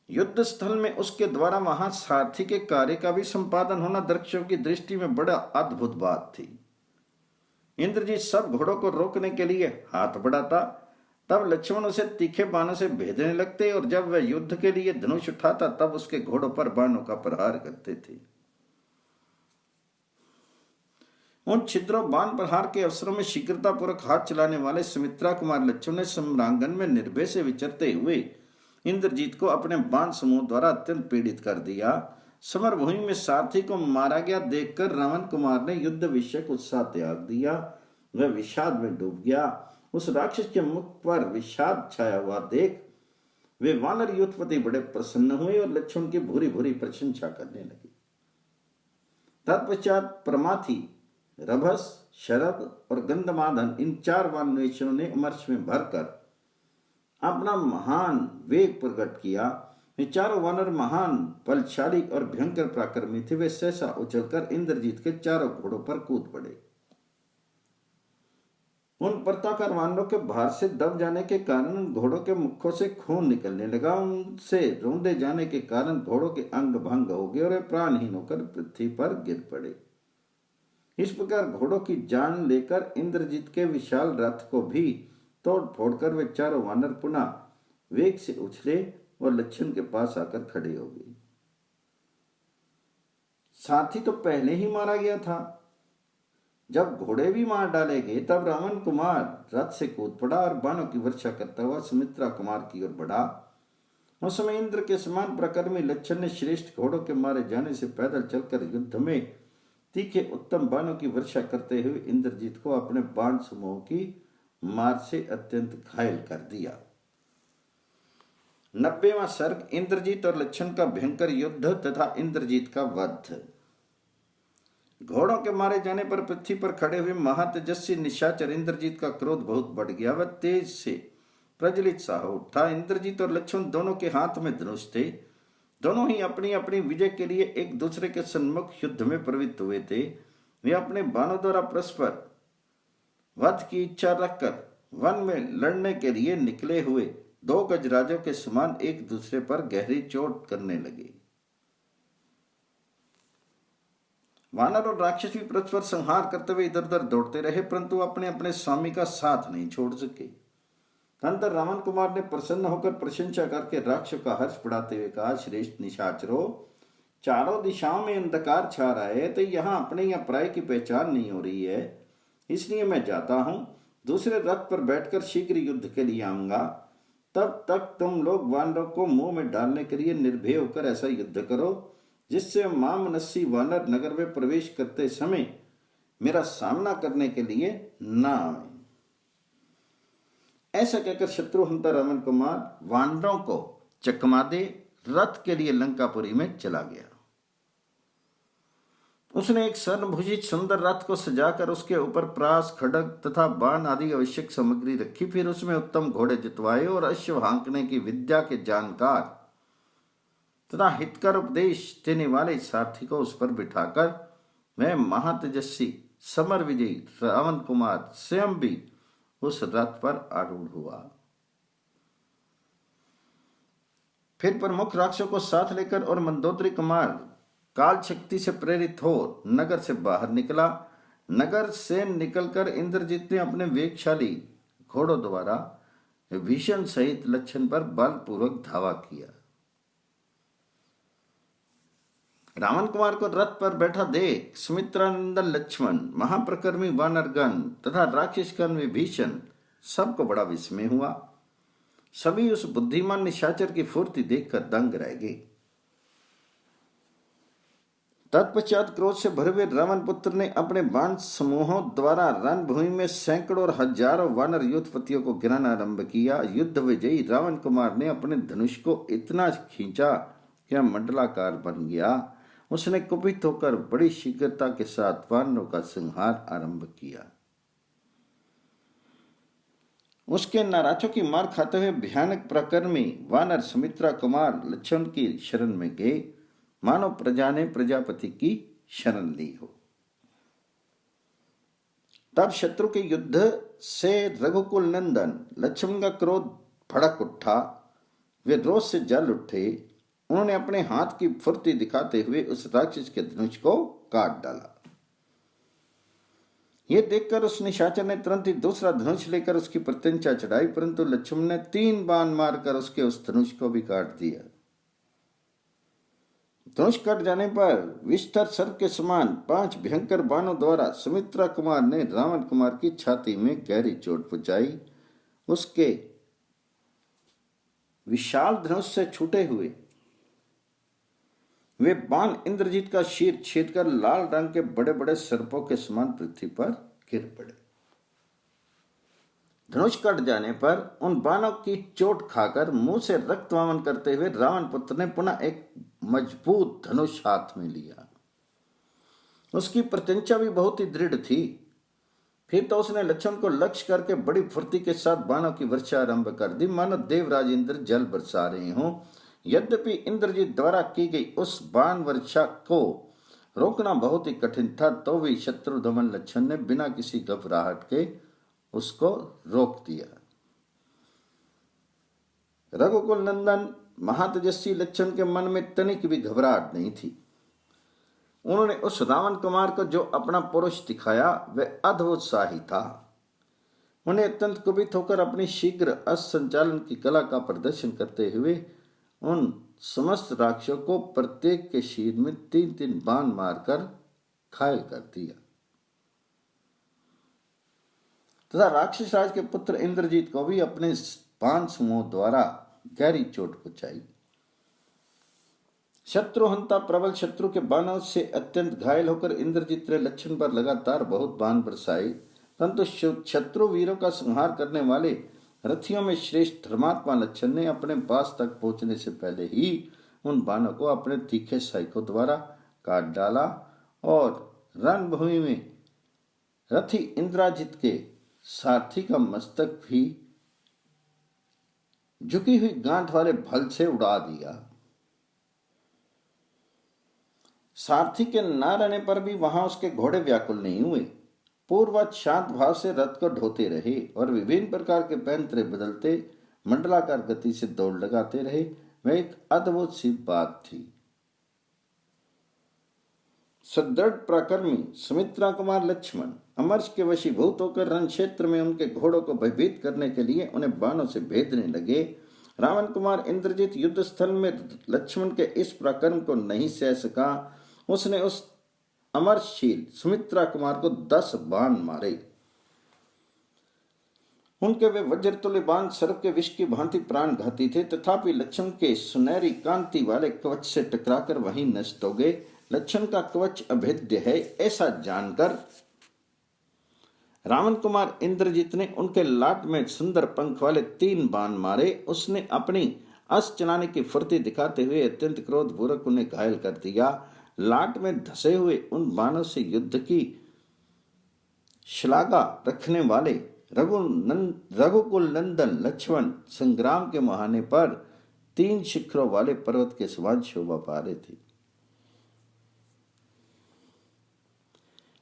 S1: युद्ध स्थल में उसके द्वारा वहां सारथी के कार्य का भी संपादन होना दर्शकों की दृष्टि में बड़ा अद्भुत बात थी। इंद्रजीत सब घोड़ों को रोकने के लिए हाथ बढ़ाता, तब लक्ष्मण उसे तीखे बाणों से भेदने लगते और जब वह युद्ध के लिए धनुष उठाता तब उसके घोड़ों पर बाणों का प्रहार करते थे। उन छिद्रों बाण प्रहार के अवसरों में शीघ्रतापूर्वक हाथ चलाने वाले सुमित्रा कुमार लक्ष्मण ने सम्रांगन में निर्भय से विचरते हुए इंद्रजीत को अपने बाण समूह द्वारा अत्यंत पीड़ित कर दिया। समरभूमि में सारथी को मारा गया देखकर रावण कुमार ने युद्ध विषयक उत्साह त्याग दिया। वह विषाद में डूब गया। उस राक्षस के मुख पर विषाद छाया हुआ देख वे वानर युद्धपति बड़े प्रसन्न हुए और लक्ष्मण की भूरी भूरी प्रशंसा करने लगे। तत्पश्चात प्रमाथी, रभस, शरद और गंधमादन इन 4 वानरेश्वरों ने अमरश में भरकर अपना महान वेग प्रकट किया। ये चारों वानर महान बलशाली और भयंकर पराक्रमी थे। वे सहसा उछलकर इंद्रजीत के चारों घोड़ों पर कूद पड़े। उन पर्वताकार वानरों के भार से दब जाने के कारण घोड़ों के मुखों से खून निकलने लगा। उनसे रौंदे जाने के कारण घोड़ों के अंग भंग हो गए और वे प्राणहीन होकर पृथ्वी पर गिर पड़े। इस प्रकार घोड़ों की जान लेकर इंद्रजीत के विशाल रथ को भी तोड़ फोड़कर वे चारों वानर पुनः वेग से उछले और लक्ष्मण के पास आकर खड़े हो गए। साथी तो पहले ही मारा गया था। जब घोड़े भी मार डाले गए तब रावण कुमार रथ से कूद पड़ा और बाणों की वर्षा करता हुआ सुमित्रा कुमार की ओर बढ़ा। उस समय इंद्र के समान प्रकर्मी लक्ष्मण ने श्रेष्ठ घोड़ों के मारे जाने से पैदल चलकर युद्ध में तीखे उत्तम बाणों की वर्षा करते हुए इंद्रजीत को अपने बाण समूह की मार से अत्यंत घायल कर दिया। 90वां सर्ग इंद्रजीत और लक्ष्मण का भयंकर युद्ध तथा इंद्रजीत का वध। घोड़ों के मारे जाने पर पृथ्वी पर खड़े हुए महातेजस्वी निशाचर इंद्रजीत का क्रोध बहुत बढ़ गया। वह तेज से प्रज्वलित सा हो उठा। इंद्रजीत और लक्ष्मण दोनों के हाथ में धनुष थे। दोनों ही अपनी अपनी विजय के लिए एक दूसरे के सम्मुख युद्ध में प्रवृत्त हुए थे। वे अपने बाणों द्वारा परस्पर वध की इच्छा रखकर वन में लड़ने के लिए निकले हुए 2 गजराजों के समान एक दूसरे पर गहरी चोट करने लगे। वानर और राक्षस भी परस्पर संहार करते हुए इधर उधर दौड़ते रहे, परंतु अपने अपने स्वामी का साथ नहीं छोड़ सके। तदनंतर रावण कुमार ने प्रसन्न होकर प्रशंसा करके राक्षस का हर्ष बढ़ाते हुए कहा, श्रेष्ठ निशाचरों, चारों दिशाओं में अंधकार छा रहा है, तो यहाँ अपने या पराये की पहचान नहीं हो रही है। इसलिए मैं जाता हूँ, दूसरे रथ पर बैठकर शीघ्र युद्ध के लिए आऊंगा। तब तक तुम लोग वानरों को मुंह में डालने के लिए निर्भय होकर ऐसा युद्ध करो जिससे मामनस्सी वानर नगर में प्रवेश करते समय मेरा सामना करने के लिए ना आए। ऐसा कहकर शत्रुहंता रावण कुमार वानरों को चकमा दे रथ के लिए लंकापुरी में चला गया। उसने एक स्वर्णभूषित सुंदर रथ को सजाकर उसके ऊपर प्रास, खड्ग तथा बाण आदि आवश्यक सामग्री रखी। फिर उसमें उत्तम घोड़े जुतवाए और अश्व हाँकने की विद्या के जानकार तथा हितकर उपदेश देने वाले सारथी को उस पर बिठाकर वह महातेजस्वी समर विजयी रावण कुमार स्वयं भी उस रथ पर आरूढ़ हुआ। फिर प्रमुख राक्षसों को साथ लेकर और मंदोदरी कुमार काल शक्ति से प्रेरित हो नगर से बाहर निकला। नगर से निकलकर इंद्रजीत ने अपने वेगशाली घोड़ों द्वारा विभीषण सहित लक्षण पर बलपूर्वक धावा किया। रावण कुमार को रथ पर बैठा देख सुमित्रानंदन लक्ष्मण, महाप्रकर्मी वानरगण तथा राक्षसगण विभीषण सबको बड़ा विस्मय हुआ। सभी उस बुद्धिमान निशाचर की फुर्ती देखकर दंग रह गए। तत्पश्चात क्रोध से भरे हुए रावण पुत्र ने अपने बाण समूहों द्वारा रणभूमि में सैकड़ों और हजारों वानर युद्धपतियों को गिराना आरंभ किया। युद्ध विजयी रावण कुमार ने अपने धनुष को इतना खींचा कि वह मंडलाकार बन गया। उसने कुपित होकर बड़ी शीघ्रता के साथ वानरों का संहार आरंभ किया। उसके नाराजों की मार खाते हुए भयानक प्रकर्मी वानर सुमित्रा कुमार लक्ष्मण की शरण में गए, मानो प्रजा ने प्रजापति की शरण ली हो। तब शत्रु के युद्ध से रघुकुल नंदन लक्ष्मण का क्रोध भड़क उठा। वे रोष से जल उठे। उन्होंने अपने हाथ की फुर्ती दिखाते हुए उस राक्षस के धनुष को काट डाला। यह देखकर उस निशाचर ने तुरंत ही दूसरा धनुष लेकर उसकी प्रत्यंचा चढ़ाई, परंतु लक्ष्मण ने 3 बाण मारकर उसके उस धनुष को भी काट दिया। धनुष कट जाने पर विस्तर सर्प के समान 5 भयंकर बाणों द्वारा सुमित्रा कुमार ने रावण कुमार की छाती में गहरी चोट पहुंचाई। उसके विशाल धनुष से छूटे हुए वे बाण इंद्रजीत का शीर छेदकर लाल रंग के बड़े बड़े सर्पों के समान पृथ्वी पर गिर पड़े। धनुष कट जाने पर उन बाणों की चोट खाकर मुंह से रक्त वमन करते हुए रावण पुत्र ने पुनः एक मजबूत धनुष हाथ में लिया। उसकी प्रत्यंचा भी बहुत ही दृढ़ थी। फिर तो उसने लक्ष्मण को लक्ष्य करके बड़ी फुर्ती के साथ बाणों की वर्षा आरंभ कर दी, मानो देवराज इंद्र जल बरसा रहे हों। यद्यपि इंद्रजीत द्वारा की गई उस बाण वर्षा को रोकना बहुत ही कठिन था, तो भी शत्रु दमन लक्ष्मण ने बिना किसी घबराहट के उसको रोक दिया। रघुकुल नंदन महातेजस्वी लक्ष्मण के मन में तनिक भी घबराहट नहीं थी। उन्होंने उस रावण कुमार को जो अपना पुरुष दिखाया वह अद्भुतशाही था। उन्हें अत्यंत कुपित होकर अपनी शीघ्र असंचालन की कला का प्रदर्शन करते हुए उन समस्त राक्षसों को प्रत्येक के शीर में 3-3 बाण मारकर घायल कर दिया तथा राक्षस राज के पुत्र इंद्रजीत को भी अपने बाण समूह द्वारा गहरी चोट पहुंचाई। शत्रुहंता प्रबल शत्रु के बाणों से अत्यंत घायल होकर इंद्रजीत ने लक्ष्मण पर लगातार बहुत बाण बरसाए, परंतु शत्रु वीरों का संहार करने वाले रथियों में श्रेष्ठ धर्मात्मा लक्ष्मण ने अपने पास तक पहुंचने से पहले ही उन बाणों को अपने तीखे सैकों द्वारा काट डाला और रणभूमि में रथी इंद्रजीत के सारथी का मस्तक भी झुकी हुई गांठ वाले भल से उड़ा दिया। सारथी के न रहने पर भी वहां उसके घोड़े व्याकुल नहीं हुए। पूर्ववत शांत भाव से रथ को ढोते रहे और विभिन्न प्रकार के पैंतरे बदलते मंडलाकार गति से दौड़ लगाते रहे। वह एक अद्भुत सी बात थी। सदृढ़ पराक्रमी सुमित्रा कुमार लक्ष्मण अमरश के वशीभूत होकर रण क्षेत्र में उनके घोड़ों को भयभीत करने के लिए उन्हें बाणों से भेदने लगे। रावण कुमार इंद्रजीत युद्ध स्थल में लक्ष्मण के इस पराक्रम को नहीं सह सका। उसने उस अमरशील सुमित्रा कुमार को 10 बाण मारे। उनके वे वज्रतुल्य बाण सर्प के विष की भांति प्राण घाती थे, तथापि लक्ष्मण के सुनहरी कांति वाले कवच से टकराकर वहीं नष्ट हो गए। लक्ष्मण का कवच अभेद्य है ऐसा जानकर रावण कुमार इंद्रजीत ने उनके लाट में सुंदर पंख वाले 3 बाण मारे। उसने अपनी अस चलाने की फुर्ती दिखाते हुए अत्यंत क्रोधपूर्वक उन्हें घायल कर दिया। लाट में धसे हुए उन बाणों से युद्ध की श्लाघा रखने वाले रघुकुल नंदन लक्ष्मण संग्राम के मुहाने पर 3 शिखरों वाले पर्वत के समान शोभा पा रहे थे।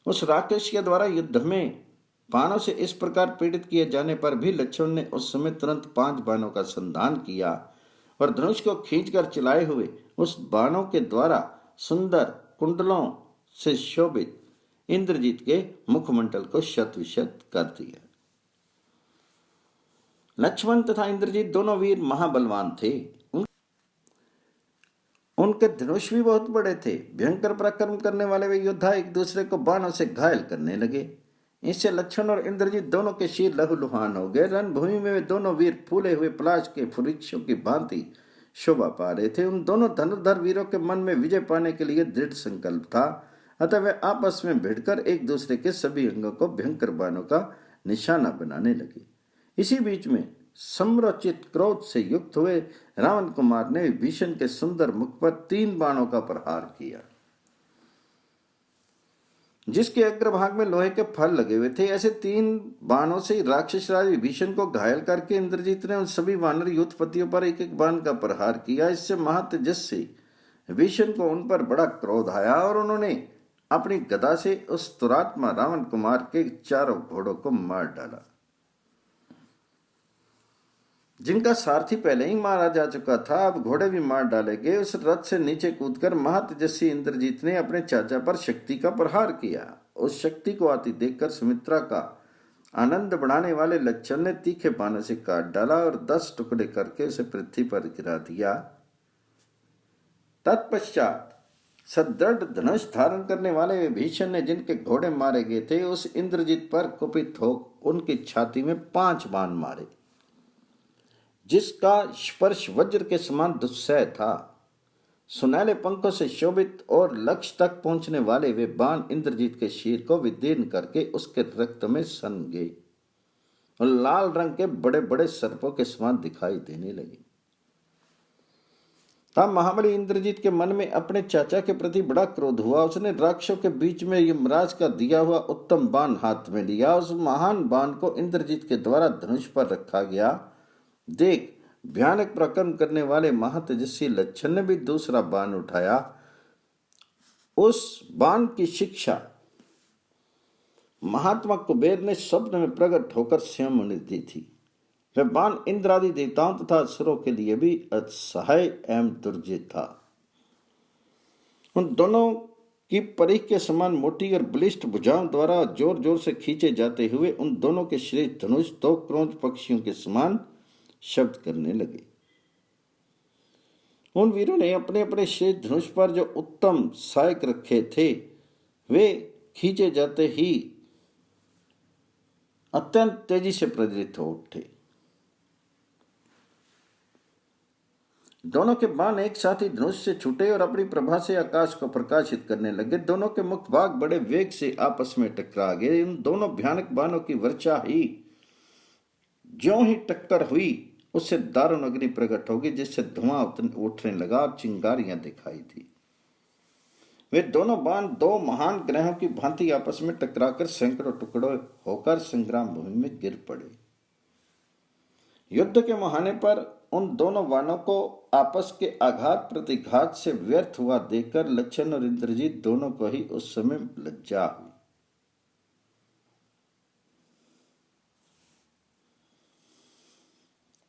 S1: उस राक्षस के द्वारा युद्ध में बाणों से इस प्रकार पीड़ित किए जाने पर भी लक्ष्मण ने उस समय तुरंत 5 बाणों का संधान किया और धनुष को खींचकर चलाए हुए उस बाणों के द्वारा सुंदर कुंडलों से शोभित इंद्रजीत के मुखमंडल को शत विशत कर दिया। लक्ष्मण तथा इंद्रजीत दोनों वीर महाबलवान थे। उनके धनुष भी बहुत बड़े थे। भयंकर पराक्रम करने वाले वे योद्धा एक दूसरे को बाणों से घायल करने लगे। इससे लक्ष्मण और इंद्रजीत दोनों के शीर लहूलुहान हो गए। रणभूमि में वे दोनों वीर फूले हुए पलाश के वृक्षों की भांति शोभा पा रहे थे। उन दोनों धनुर्धर वीरों के मन में विजय पाने के लिए दृढ़ संकल्प था। अतः वे आपस में भिड़कर एक दूसरे के सभी अंगों को भयंकर बाणों का निशाना बनाने लगे। इसी बीच में सम्रोचित क्रोध से युक्त हुए रावण कुमार ने विभीषण के सुंदर मुख पर 3 बाणों का प्रहार किया, जिसके अग्रभाग में लोहे के फल लगे हुए थे। ऐसे 3 बाणों से राक्षस राज विभीषण को घायल करके इंद्रजीत ने उन सभी वानर युद्धपतियों पर एक एक बाण का प्रहार किया। इससे महातेजस्वी विभीषण को उन पर बड़ा क्रोध आया और उन्होंने अपनी गदा से उस दुरात्मा रावण कुमार के 4 घोड़ों को मार डाला, जिनका सारथी पहले ही मारा जा चुका था। अब घोड़े भी मार डाले गए। उस रथ से नीचे कूदकर महातेजस्वी इंद्रजीत ने अपने चाचा पर शक्ति का प्रहार किया। उस शक्ति को आती देखकर सुमित्रा का आनंद बढ़ाने वाले लक्ष्मण ने तीखे बाणों से काट डाला और 10 टुकड़े करके उसे पृथ्वी पर गिरा दिया। तत्पश्चात सदृढ़ धनुष धारण करने वाले विभीषण ने जिनके घोड़े मारे गए थे, उस इंद्रजीत पर कुपित हो उनकी छाती में 5 बाण मारे, जिसका स्पर्श वज्र के समान दुस्सह था। सुनहले पंखों से शोभित और लक्ष्य तक पहुंचने वाले वे बाण इंद्रजीत के शीर को विदीर्ण करके उसके रक्त में सन गए और लाल रंग के बड़े बड़े सर्पों के समान दिखाई देने लगे। तब महाबली इंद्रजीत के मन में अपने चाचा के प्रति बड़ा क्रोध हुआ। उसने राक्षसों के बीच में यमराज का दिया हुआ उत्तम बाण हाथ में लिया। उस महान बाण को इंद्रजीत के द्वारा धनुष पर रखा गया। देख भयानक पराक्रम करने वाले महातेजस्वी लक्ष्मण ने भी दूसरा बाण उठाया। उस बाण की शिक्षा महात्मा कुबेर ने स्वप्न में प्रकट होकर स्वयं उन्हें दी थी। वह बाण इंद्रादि देवताओं तथा असुरों के लिए भी असहाय एवं दुर्जय था। उन दोनों की परिख के समान मोटी और बलिष्ठ भुजाओं द्वारा जोर जोर से खींचे जाते हुए उन दोनों के शरीर धनुष 2 क्रोध पक्षियों के समान शब्द करने लगे। उन वीरों ने अपने अपने शरीर धनुष पर जो उत्तम सहायक रखे थे, वे खींचे जाते ही अत्यंत तेजी से प्रज्वलित हो उठे। दोनों के बाण एक साथ ही धनुष से छूटे और अपनी प्रभा से आकाश को प्रकाशित करने लगे। दोनों के मुख भाग बड़े वेग से आपस में टकरा गए। इन दोनों भयानक बाणों की वर्षा ही ज्यों ही टक्कर हुई, उससे दारुण अग्नि प्रकट होगी, जिससे धुआं उठने लगा और चिंगारियां दिखाई दी। वे दोनों बाण 2 महान ग्रहों की भांति आपस में टकराकर सैकड़ों टुकड़ों होकर संग्राम भूमि में गिर पड़े। युद्ध के मुहाने पर उन दोनों बाणों को आपस के आघात प्रतिघात से व्यर्थ हुआ देखकर लक्ष्मण और इंद्रजीत दोनों को ही उस समय लज्जा हुई।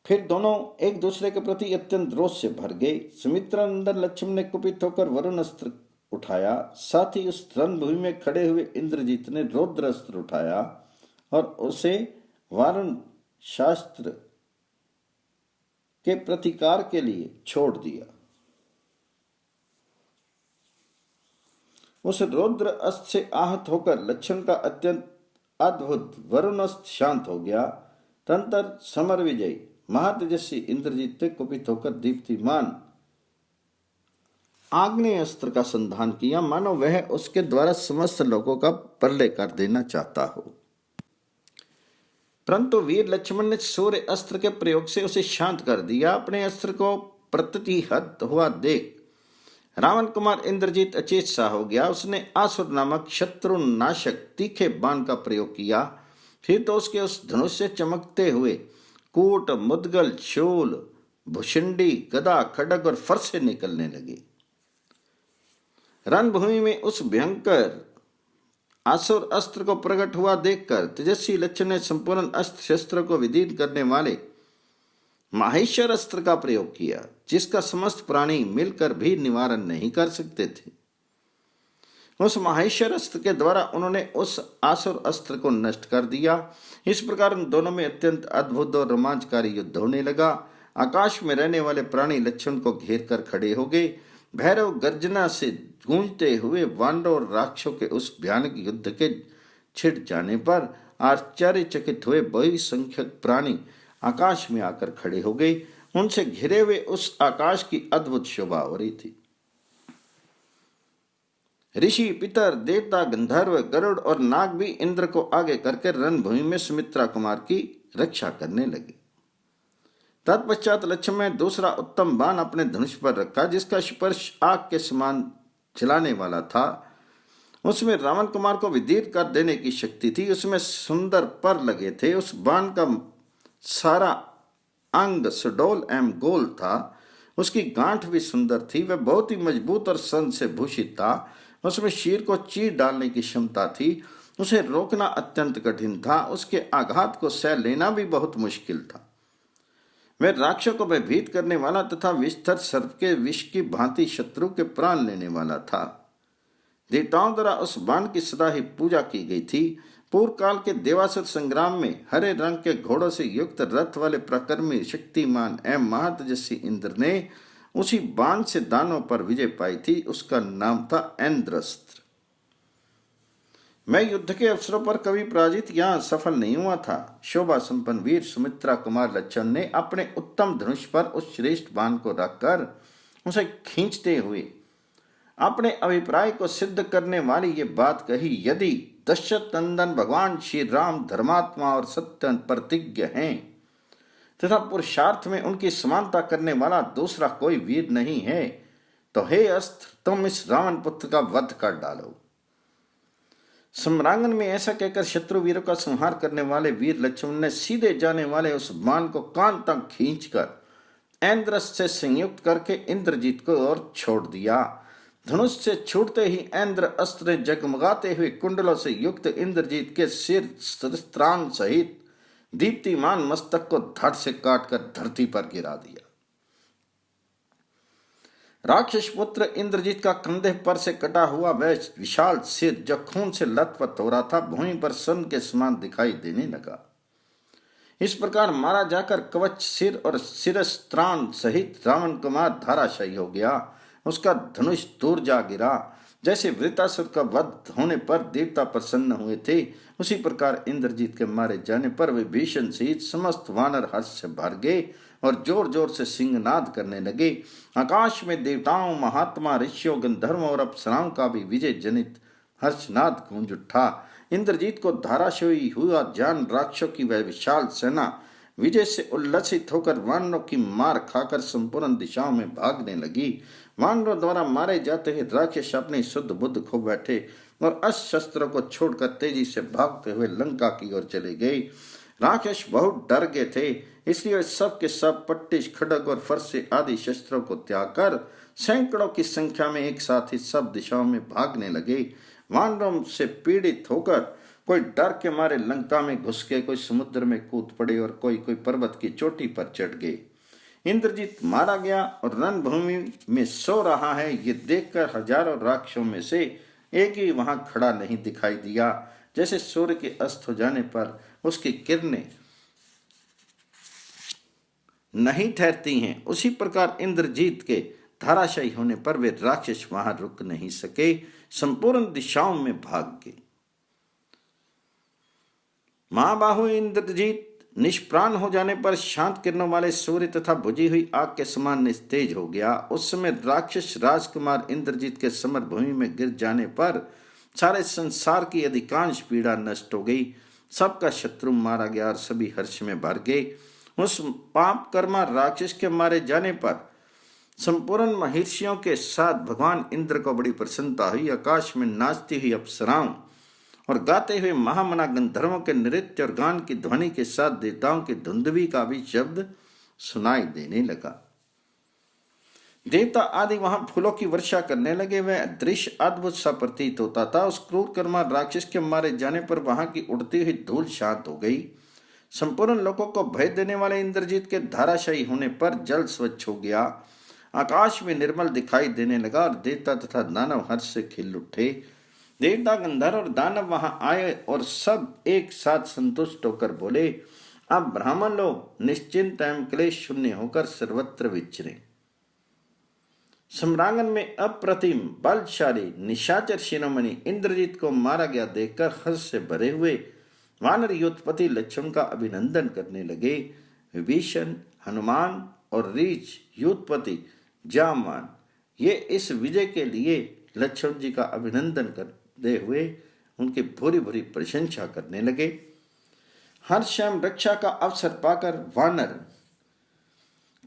S1: फिर दोनों एक दूसरे के प्रति अत्यंत रोष से भर गए। सुमित्रा नंदन लक्ष्मण ने कुपित होकर वरुण अस्त्र उठाया। साथ ही उस रणभूमि में खड़े हुए इंद्रजीत ने रौद्र अस्त्र उठाया और उसे वारुण शास्त्र के प्रतिकार के लिए छोड़ दिया। उस रौद्र अस्त्र से आहत होकर लक्ष्मण का अत्यंत अद्भुत वरुण अस्त्र शांत हो गया। तंत्र समर विजयी महातेजस्वी इंद्रजीत ने कुपित होकर दीप्तिमान आग्नेय अस्त्र का संधान किया, मानो वह उसके द्वारा समस्त लोगों का प्रलय कर देना चाहता हो। परंतु वीर लक्ष्मण ने सूर्य अस्त्र के प्रयोग से उसे शांत कर दिया। अपने अस्त्र को प्रतिहत हुआ देख रावण कुमार इंद्रजीत अचेत सा हो गया। उसने आसुर नामक शत्रु नाशक तीखे बाण का प्रयोग किया। फिर तो उसके उस धनुष से चमकते हुए कूट, मुद्गल, शूल, भुषंडी, गदा, खड्ग और फरसे निकलने लगे। रणभूमि में उस भयंकर आसुर अस्त्र को प्रकट हुआ देखकर तेजस्वी लक्ष्मण ने संपूर्ण अस्त्र शस्त्र को विदीर्ण करने वाले माहेश्वर अस्त्र का प्रयोग किया, जिसका समस्त प्राणी मिलकर भी निवारण नहीं कर सकते थे। उस माहेश्वर अस्त्र के द्वारा उन्होंने उस आसुर अस्त्र को नष्ट कर दिया। इस प्रकार उन दोनों में अत्यंत अद्भुत और रोमांचकारी युद्ध होने लगा। आकाश में रहने वाले प्राणी लक्ष्मण को घेर कर खड़े हो गए। भैरव गर्जना से गूंजते हुए वानरों और राक्षसों के उस भयानक युद्ध के छिड़ जाने पर आश्चर्यचकित हुए बहुसंख्यक प्राणी आकाश में आकर खड़े हो गए। उनसे घिरे हुए उस आकाश की अद्भुत शोभा हो रही थी। ऋषि, पितर, देवता, गंधर्व, गरुड़ और नाग भी इंद्र को आगे करके रणभूमि में सुमित्रा कुमार की रक्षा करने लगे। तत्पश्चात लक्ष्मण ने दूसरा उत्तम बाण अपने धनुष पर रखा, जिसका स्पर्श आग के समान जलाने वाला था। उसमें रावण कुमार को विदीर्ण कर देने की शक्ति थी। उसमें सुंदर पर लगे थे। उस बाण का सारा अंग सुडौल एवं गोल था। उसकी गांठ भी सुंदर थी। वह बहुत ही मजबूत और सन से भूषित था। उसमें शीर को चीर डालने की क्षमता थी। उसे रोकना अत्यंत कठिन था। उसके आघात को सह लेना भी बहुत मुश्किल था। वह राक्षसों को भयभीत करने वाला तथा विस्तर सर्प के विष की भांति शत्रु के प्राण लेने वाला था। देवताओं द्वारा उस बाण की सदा ही पूजा की गई थी। पूर्व काल के देवासुर संग्राम में हरे रंग के घोड़ों से युक्त रथ वाले प्रकर्मी, शक्तिमान एवं महातेजस्वी इंद्र ने उसी बाण से दानों पर विजय पाई थी। उसका नाम था इंद्रस्त्र। मैं युद्ध के अवसरों पर कभी पराजित या सफल नहीं हुआ था। शोभा संपन्न वीर सुमित्रा कुमार लक्ष्मण ने अपने उत्तम धनुष पर उस श्रेष्ठ बाण को रखकर उसे खींचते हुए अपने अभिप्राय को सिद्ध करने वाली ये बात कही, यदि दशरथ नंदन भगवान श्री राम धर्मात्मा और सत्य प्रतिज्ञ हैं तथा पुरुषार्थ में उनकी समानता करने वाला दूसरा कोई वीर नहीं है, तो हे अस्त्र, तुम इस रावण पुत्र का वध कर डालो। सम्रांगन में ऐसा कहकर शत्रु वीरों का संहार करने वाले वीर लक्ष्मण ने सीधे जाने वाले उस बाण को कान तक खींचकर इंद्रस्त्र से संयुक्त करके इंद्रजीत को ओर छोड़ दिया। धनुष से छूटते ही इंद्र अस्त्र ने जगमगाते हुए कुंडलों से युक्त इंद्रजीत के सिर शस्त्रांग सहित दीप्तिमान मस्तक को धड़ से काटकर धरती पर गिरा दिया। राक्षस पुत्र इंद्रजीत का कंधे पर से कटा हुआ वह विशाल सिर, जो खून से लथपथ हो रहा था, भूमि पर सन के समान दिखाई देने लगा। इस प्रकार मारा जाकर कवच, सिर और शिरस्त्राण सहित रावण कुमार धाराशायी हो गया। उसका धनुष दूर जा गिरा। जैसे वृतासुर का वध होने पर देवता प्रसन्न हुए थे, उसी प्रकार इंद्रजीत के मारे जाने पर विभीषण सहित समस्त वानर हर्ष से भर गए और जोर जोर से सिंहनाद करने लगे। आकाश में देवताओं, महात्मा, ऋषियों, गंधर्वों और अप्सराओं का भी विजय जनित हर्षनाद गूंज उठा। इंद्रजीत को धाराशायी हुआ जान राक्षसों की वह विशाल सेना विजय से उल्लसित होकर वानरों की मार खाकर संपूर्ण दिशाओं में भागने लगी। वानरों द्वारा मारे जाते हुए राक्षस अपनी शुद्ध बुद्ध खो बैठे और अस्त्र शस्त्रों को छोड़कर तेजी से भागते हुए लंका की ओर चले गए। राक्षस बहुत डर गए थे, इसलिए वे सब के सब पट्टिश, खड्ग और फरसे आदि शस्त्रों को त्याग कर सैकड़ों की संख्या में एक साथ ही सब दिशाओं में भागने लगे। वानरों से पीड़ित होकर कोई डर के मारे लंका में घुस गए, कोई समुद्र में कूद पड़े और कोई कोई पर्वत की चोटी पर चढ़ गए। इंद्रजीत मारा गया और रणभूमि में सो रहा है, ये देखकर हजारों राक्षसों में से एक ही वहां खड़ा नहीं दिखाई दिया। जैसे सूर्य के अस्त हो जाने पर उसकी किरणें नहीं ठहरती हैं, उसी प्रकार इंद्रजीत के धाराशायी होने पर वे राक्षस वहां रुक नहीं सके, संपूर्ण दिशाओं में भाग गए। महाबाहु इंद्रजीत निष्प्राण हो जाने पर शांत किरणों वाले सूर्य तथा बुझी हुई आग के समान निस्तेज हो गया। उस समय राक्षस राजकुमार इंद्रजीत के समर भूमि में गिर जाने पर सारे संसार की अधिकांश पीड़ा नष्ट हो गई। सबका शत्रु मारा गया और सभी हर्ष में भर गए। उस पाप कर्मा राक्षस के मारे जाने पर संपूर्ण महर्षियों के साथ भगवान इंद्र को बड़ी प्रसन्नता हुई। आकाश में नाचती हुई अप्सराओं और गाते हुए महामना गंधर्वों के नृत्य और गान की ध्वनि के साथ देवताओं की धुंधवी का भी शब्द सुनाई देने लगा। देवता आदि वहां फूलों की वर्षा करने लगे। वह दृश्य अद्भुत सा प्रतीत होता था। उस क्रूर कर्मा राक्षस के मारे जाने पर वहां की उड़ती हुई धूल शांत हो गई। संपूर्ण लोगों को भय देने वाले इंद्रजीत के धाराशायी होने पर जल स्वच्छ हो गया। आकाश में निर्मल दिखाई देने लगा और देवता तथा दानव हर्ष से खिल उठे। देवता, गंधर्व और दानव वहां आए और सब एक साथ संतुष्ट होकर बोले, अब ब्राह्मण लोग निश्चिंत एवं क्लेश शून्य होकर सर्वत्र विचरे। सम्रांगण में अप्रतिम बलशाली निशाचर शिरोमणि इंद्रजीत को मारा गया देखकर हर्ष से भरे हुए वानर योद्धपति लक्ष्मण का अभिनंदन करने लगे। विभीषण, हनुमान और रीछ योद्धपति जामवान ये इस विजय के लिए लक्ष्मण जी का अभिनंदन करते हुए उनकी भूरी भूरी प्रशंसा करने लगे। हर्ष एवं रक्षा का अवसर पाकर वानर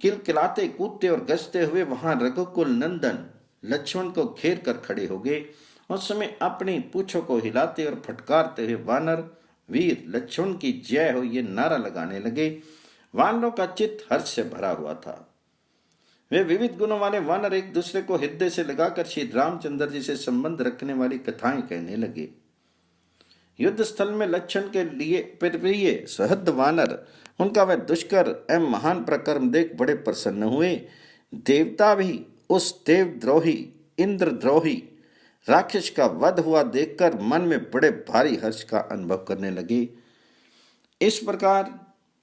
S1: किलकिलाते, कूदते और गश्ते हुए वहां रघुकुल नंदन लक्ष्मण को घेर कर खड़े हो गए। उस समय अपनी पूंछों को हिलाते और फटकारते हुए वानर वीर लक्ष्मण की जय हो ये नारा लगाने लगे। वानरों का चित्त हर्ष से भरा हुआ था। वे विविध गुणों वाले वानर एक दूसरे को हृदय से लगाकर श्री रामचंद्र जी से संबंध रखने वाली कथाएं कहने लगे। युद्ध स्थल में लक्ष्मण के लिए प्रिय सहृद वानर उनका वह दुष्कर एवं महान प्रकर्म देख बड़े प्रसन्न हुए। देवता भी उस देवद्रोही इंद्रद्रोही राक्षस का वध हुआ देखकर मन में बड़े भारी हर्ष का अनुभव करने लगे। इस प्रकार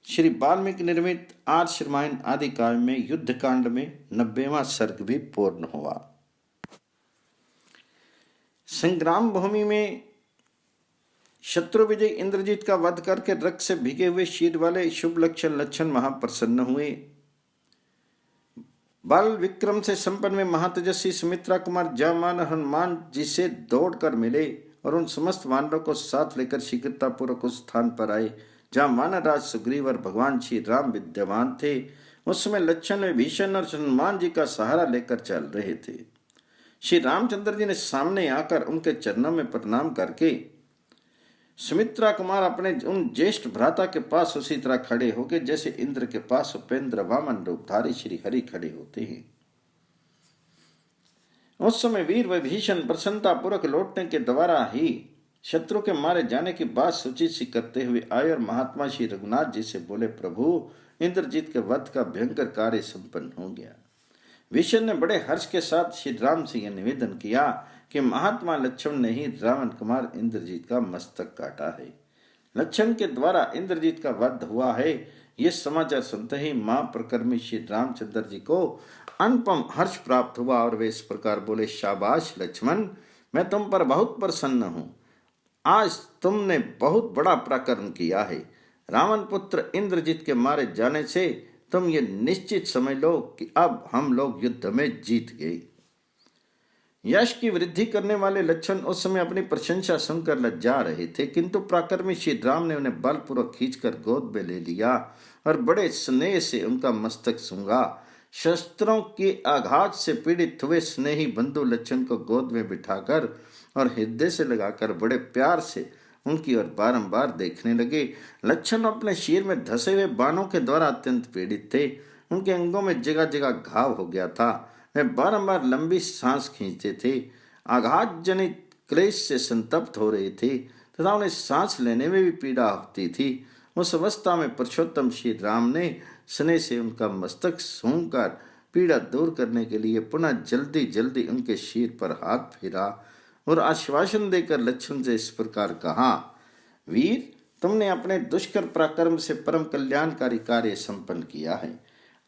S1: श्री वाल्मीकि निर्मित आर्ष रामायण आदि काव्य में युद्ध कांड में 90वां सर्ग भी पूर्ण हुआ। संग्राम भूमि में शत्रु विजय इंद्रजीत का वध करके रक्त से भीगे हुए शीर वाले शुभ लक्षण लक्ष्मण महाप्रसन्न हुए। बल विक्रम से संपन्न में महातेजस्वी सुमित्रा कुमार जामान हनुमान जी से दौड़कर मिले और उन समस्त वानरों को साथ लेकर शीघ्रतापूर्वक उस स्थान पर आए जहाँ वानरराज सुग्रीव और भगवान श्री राम विद्यमान थे। उस समय लक्ष्मण विभीषण और हनुमान जी का सहारा लेकर चल रहे थे। श्री रामचंद्र जी ने सामने आकर उनके चरणों में प्रणाम करके सुमित्रा कुमार अपने उन ज्येष्ठ भ्राता के पास उसी तरह खड़े हो गए जैसे इंद्र के पास उपेंद्र वामन रूपधारी श्री हरि खड़े होते हैं। उस समय वीर विभीषण प्रसन्नता पूर्वक लौटने के द्वारा ही शत्रु के मारे जाने की बात सूचित सी करते हुए आए और महात्मा श्री रघुनाथ जी से बोले, प्रभु इंद्रजीत के वध का भयंकर कार्य संपन्न हो गया। विभीषण ने बड़े हर्ष के साथ श्री राम से यह निवेदन किया कि महात्मा लक्ष्मण ने ही रावण कुमार इंद्रजीत का मस्तक काटा है। लक्ष्मण के द्वारा इंद्रजीत का वध हुआ है। ये समाचार सुनते ही महाप्रकर्मी श्री रामचंद्र जी को अनुपम हर्ष प्राप्त हुआ और वे इस प्रकार बोले, शाबाश लक्ष्मण, मैं तुम पर बहुत प्रसन्न हूँ। आज तुमने बहुत बड़ा पराक्रम किया है। रावण पुत्र इंद्रजीत के मारे जाने से तुम ये निश्चित समझ लो कि अब हम लोग युद्ध में जीत गए। यश की वृद्धि करने वाले लक्ष्मण उस समय अपनी प्रशंसा सुनकर लज्जा रहे थे, किंतु पराक्रमी श्री राम ने उन्हें बलपूर्वक खींचकर गोद में ले लिया और बड़े स्नेह से उनका मस्तक सूंघा। शस्त्रों के आघात से पीड़ित हुए स्नेही बंधु लक्ष्मण को गोद में बिठाकर और हृदय से लगाकर बड़े प्यार से उनकी ओर बारंबार देखने लगे। लक्ष्मण अपने शीर में धसे हुए बाणों के द्वारा अत्यंत पीड़ित थे। उनके अंगों में जगह जगह घाव हो गया था। वे बारंबार लंबी सांस खींचते थे, आघात जनित क्लेश से संतप्त हो रहे थे तथा उन्हें सांस लेने में भी पीड़ा होती थी। उस अवस्था में पुरुषोत्तम श्री राम ने स्नेह से उनका मस्तक सूंघकर पीड़ा दूर करने के लिए पुनः जल्दी जल्दी उनके शीर पर हाथ फेरा और आश्वासन देकर लक्ष्मण से इस प्रकार कहा, वीर, तुमने अपने दुष्कर पराक्रम से परम कल्याणकारी कार्य संपन्न किया है।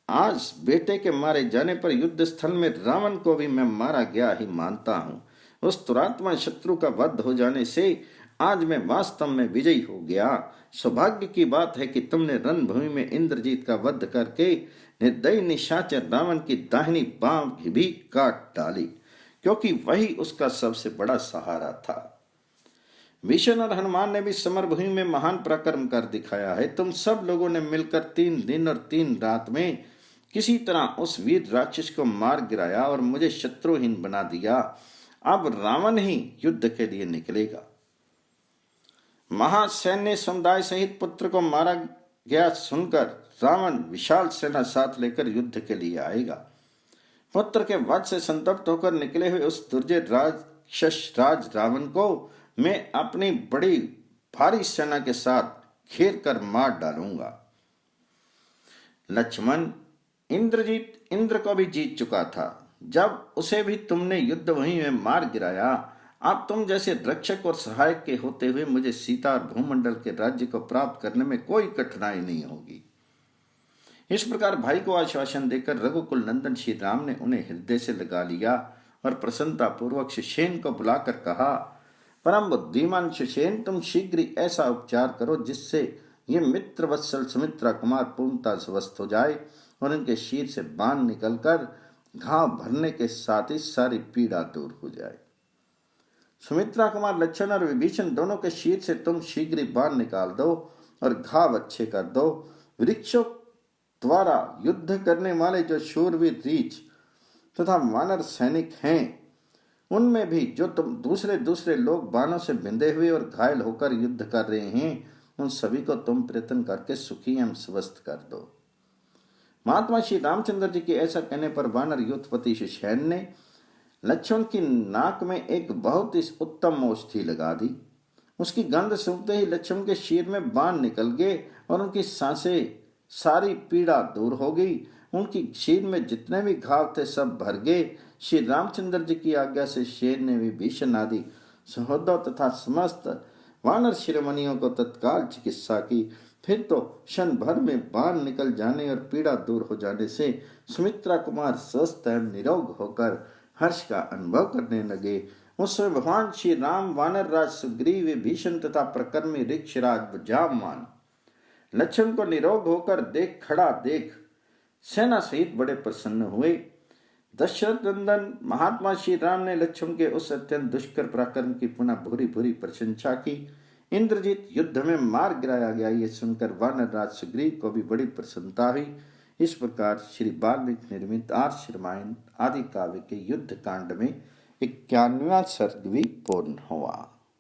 S1: आज बेटे के मारे जाने पर युद्ध स्थल में रावण को भी मैं मारा गया ही मानता हूँ। उस दुरात्मा शत्रु का वध हो जाने से आज मैं वास्तव में विजयी हो गया। सौभाग्य की बात है कि तुमने रणभूमि में इंद्रजीत का वध करके निर्दयी निशाचर रावण की दाहिनी बांह भी काट डाली, क्योंकि वही उसका सबसे बड़ा सहारा था। विष्णु और हनुमान ने भी समरभूमि में महान पराक्रम कर दिखाया है। तुम सब लोगों ने मिलकर 3 दिन और 3 रात में किसी तरह उस वीर राक्षस को मार गिराया और मुझे शत्रुहीन बना दिया। अब रावण ही युद्ध के लिए निकलेगा। महासैन्य समुदाय सहित पुत्र को मारा गया सुनकर रावण विशाल सेना साथ लेकर युद्ध के लिए आएगा। पुत्र के वध से संतप्त होकर निकले हुए उस दुर्जय राक्षस राज रावण को मैं अपनी बड़ी भारी सेना के साथ घेर कर मार डालूंगा। लक्ष्मण, इंद्रजीत इंद्र को भी जीत चुका था। जब उसे भी तुमने युद्ध वहीं में मार गिराया, आप तुम जैसे रक्षक और सहायक के होते हुए मुझे सीता और भूमंडल के राज्य को प्राप्त करने में कोई कठिनाई नहीं होगी। इस प्रकार भाई को आश्वासन देकर रघुकुल नंदन श्री राम ने उन्हें हृदय से लगा लिया और प्रसन्नता पूर्वक सुषेण को बुलाकर कहा, परम बुद्धिमान सुषेण, तुम शीघ्र ही ऐसा उपचार करो जिससे ये मित्र वत्सल सुमित्रा कुमार पूर्णता स्वस्थ हो जाए और उनके शीर से बाण निकलकर घाव भरने के साथ ही सारी पीड़ा दूर हो जाए। सुमित्रा कुमार लक्ष्मण और विभीषण दोनों के शीर से तुम शीघ्र ही बाण निकाल दो और घाव अच्छे कर दो। वृक्षों द्वारा युद्ध करने वाले जो शूरवीर रीछ तथा वानर सैनिक हैं, उनमें भी जो तुम दूसरे लोग बाणों से बिंधे हुए और घायल होकर युद्ध कर रहे हैं, उन सभी को तुम प्रयत्न करके सुखी एवं स्वस्थ कर दो। महात्मा श्री रामचंद्र जी के ऐसा कहने पर वानर युद्धपति सुषेण ने लक्ष्मण की नाक में एक बहुत ही उत्तम औषधि लगा दी। उसकी गंध सूंघते ही लक्ष्मण के शीर में बाण निकल गए और उनकी सांसें सारी पीड़ा दूर हो गई। उनकी शीर में जितने भी घाव थे सब भर गए। श्री रामचंद्र जी की आज्ञा से शेर ने विभीषण आदि सहोदर तथा समस्त वानर शिरोमणियों को तत्काल चिकित्सा की। फिर तो क्षण भर में बाण निकल जाने और पीड़ा दूर हो जाने से सुमित्रा कुमार स्वस्थ एवं निरोग होकर हर्ष का अनुभव करने लगे। उस समय भगवान श्री राम, वानर राज सुग्रीव, विभीषण तथा प्रकर्मी ऋक्षराज जामवान लक्ष्मण को निरोग होकर खड़ा देख सेना सहित बड़े प्रसन्न हुए। दशरथ नंदन महात्मा श्री राम ने लक्ष्मण के उस अत्यंत दुष्कर पराक्रम की पुनः भूरी भूरी प्रशंसा की। इंद्रजीत युद्ध में मार गिराया गया, ये सुनकर वानर राज सुग्रीव को भी बड़ी प्रसन्नता हुई। इस प्रकार श्री वाल्मीकि निर्मित आर्ष रामायण आदि काव्य के युद्ध कांड में 91वां सर्ग भी पूर्ण हुआ।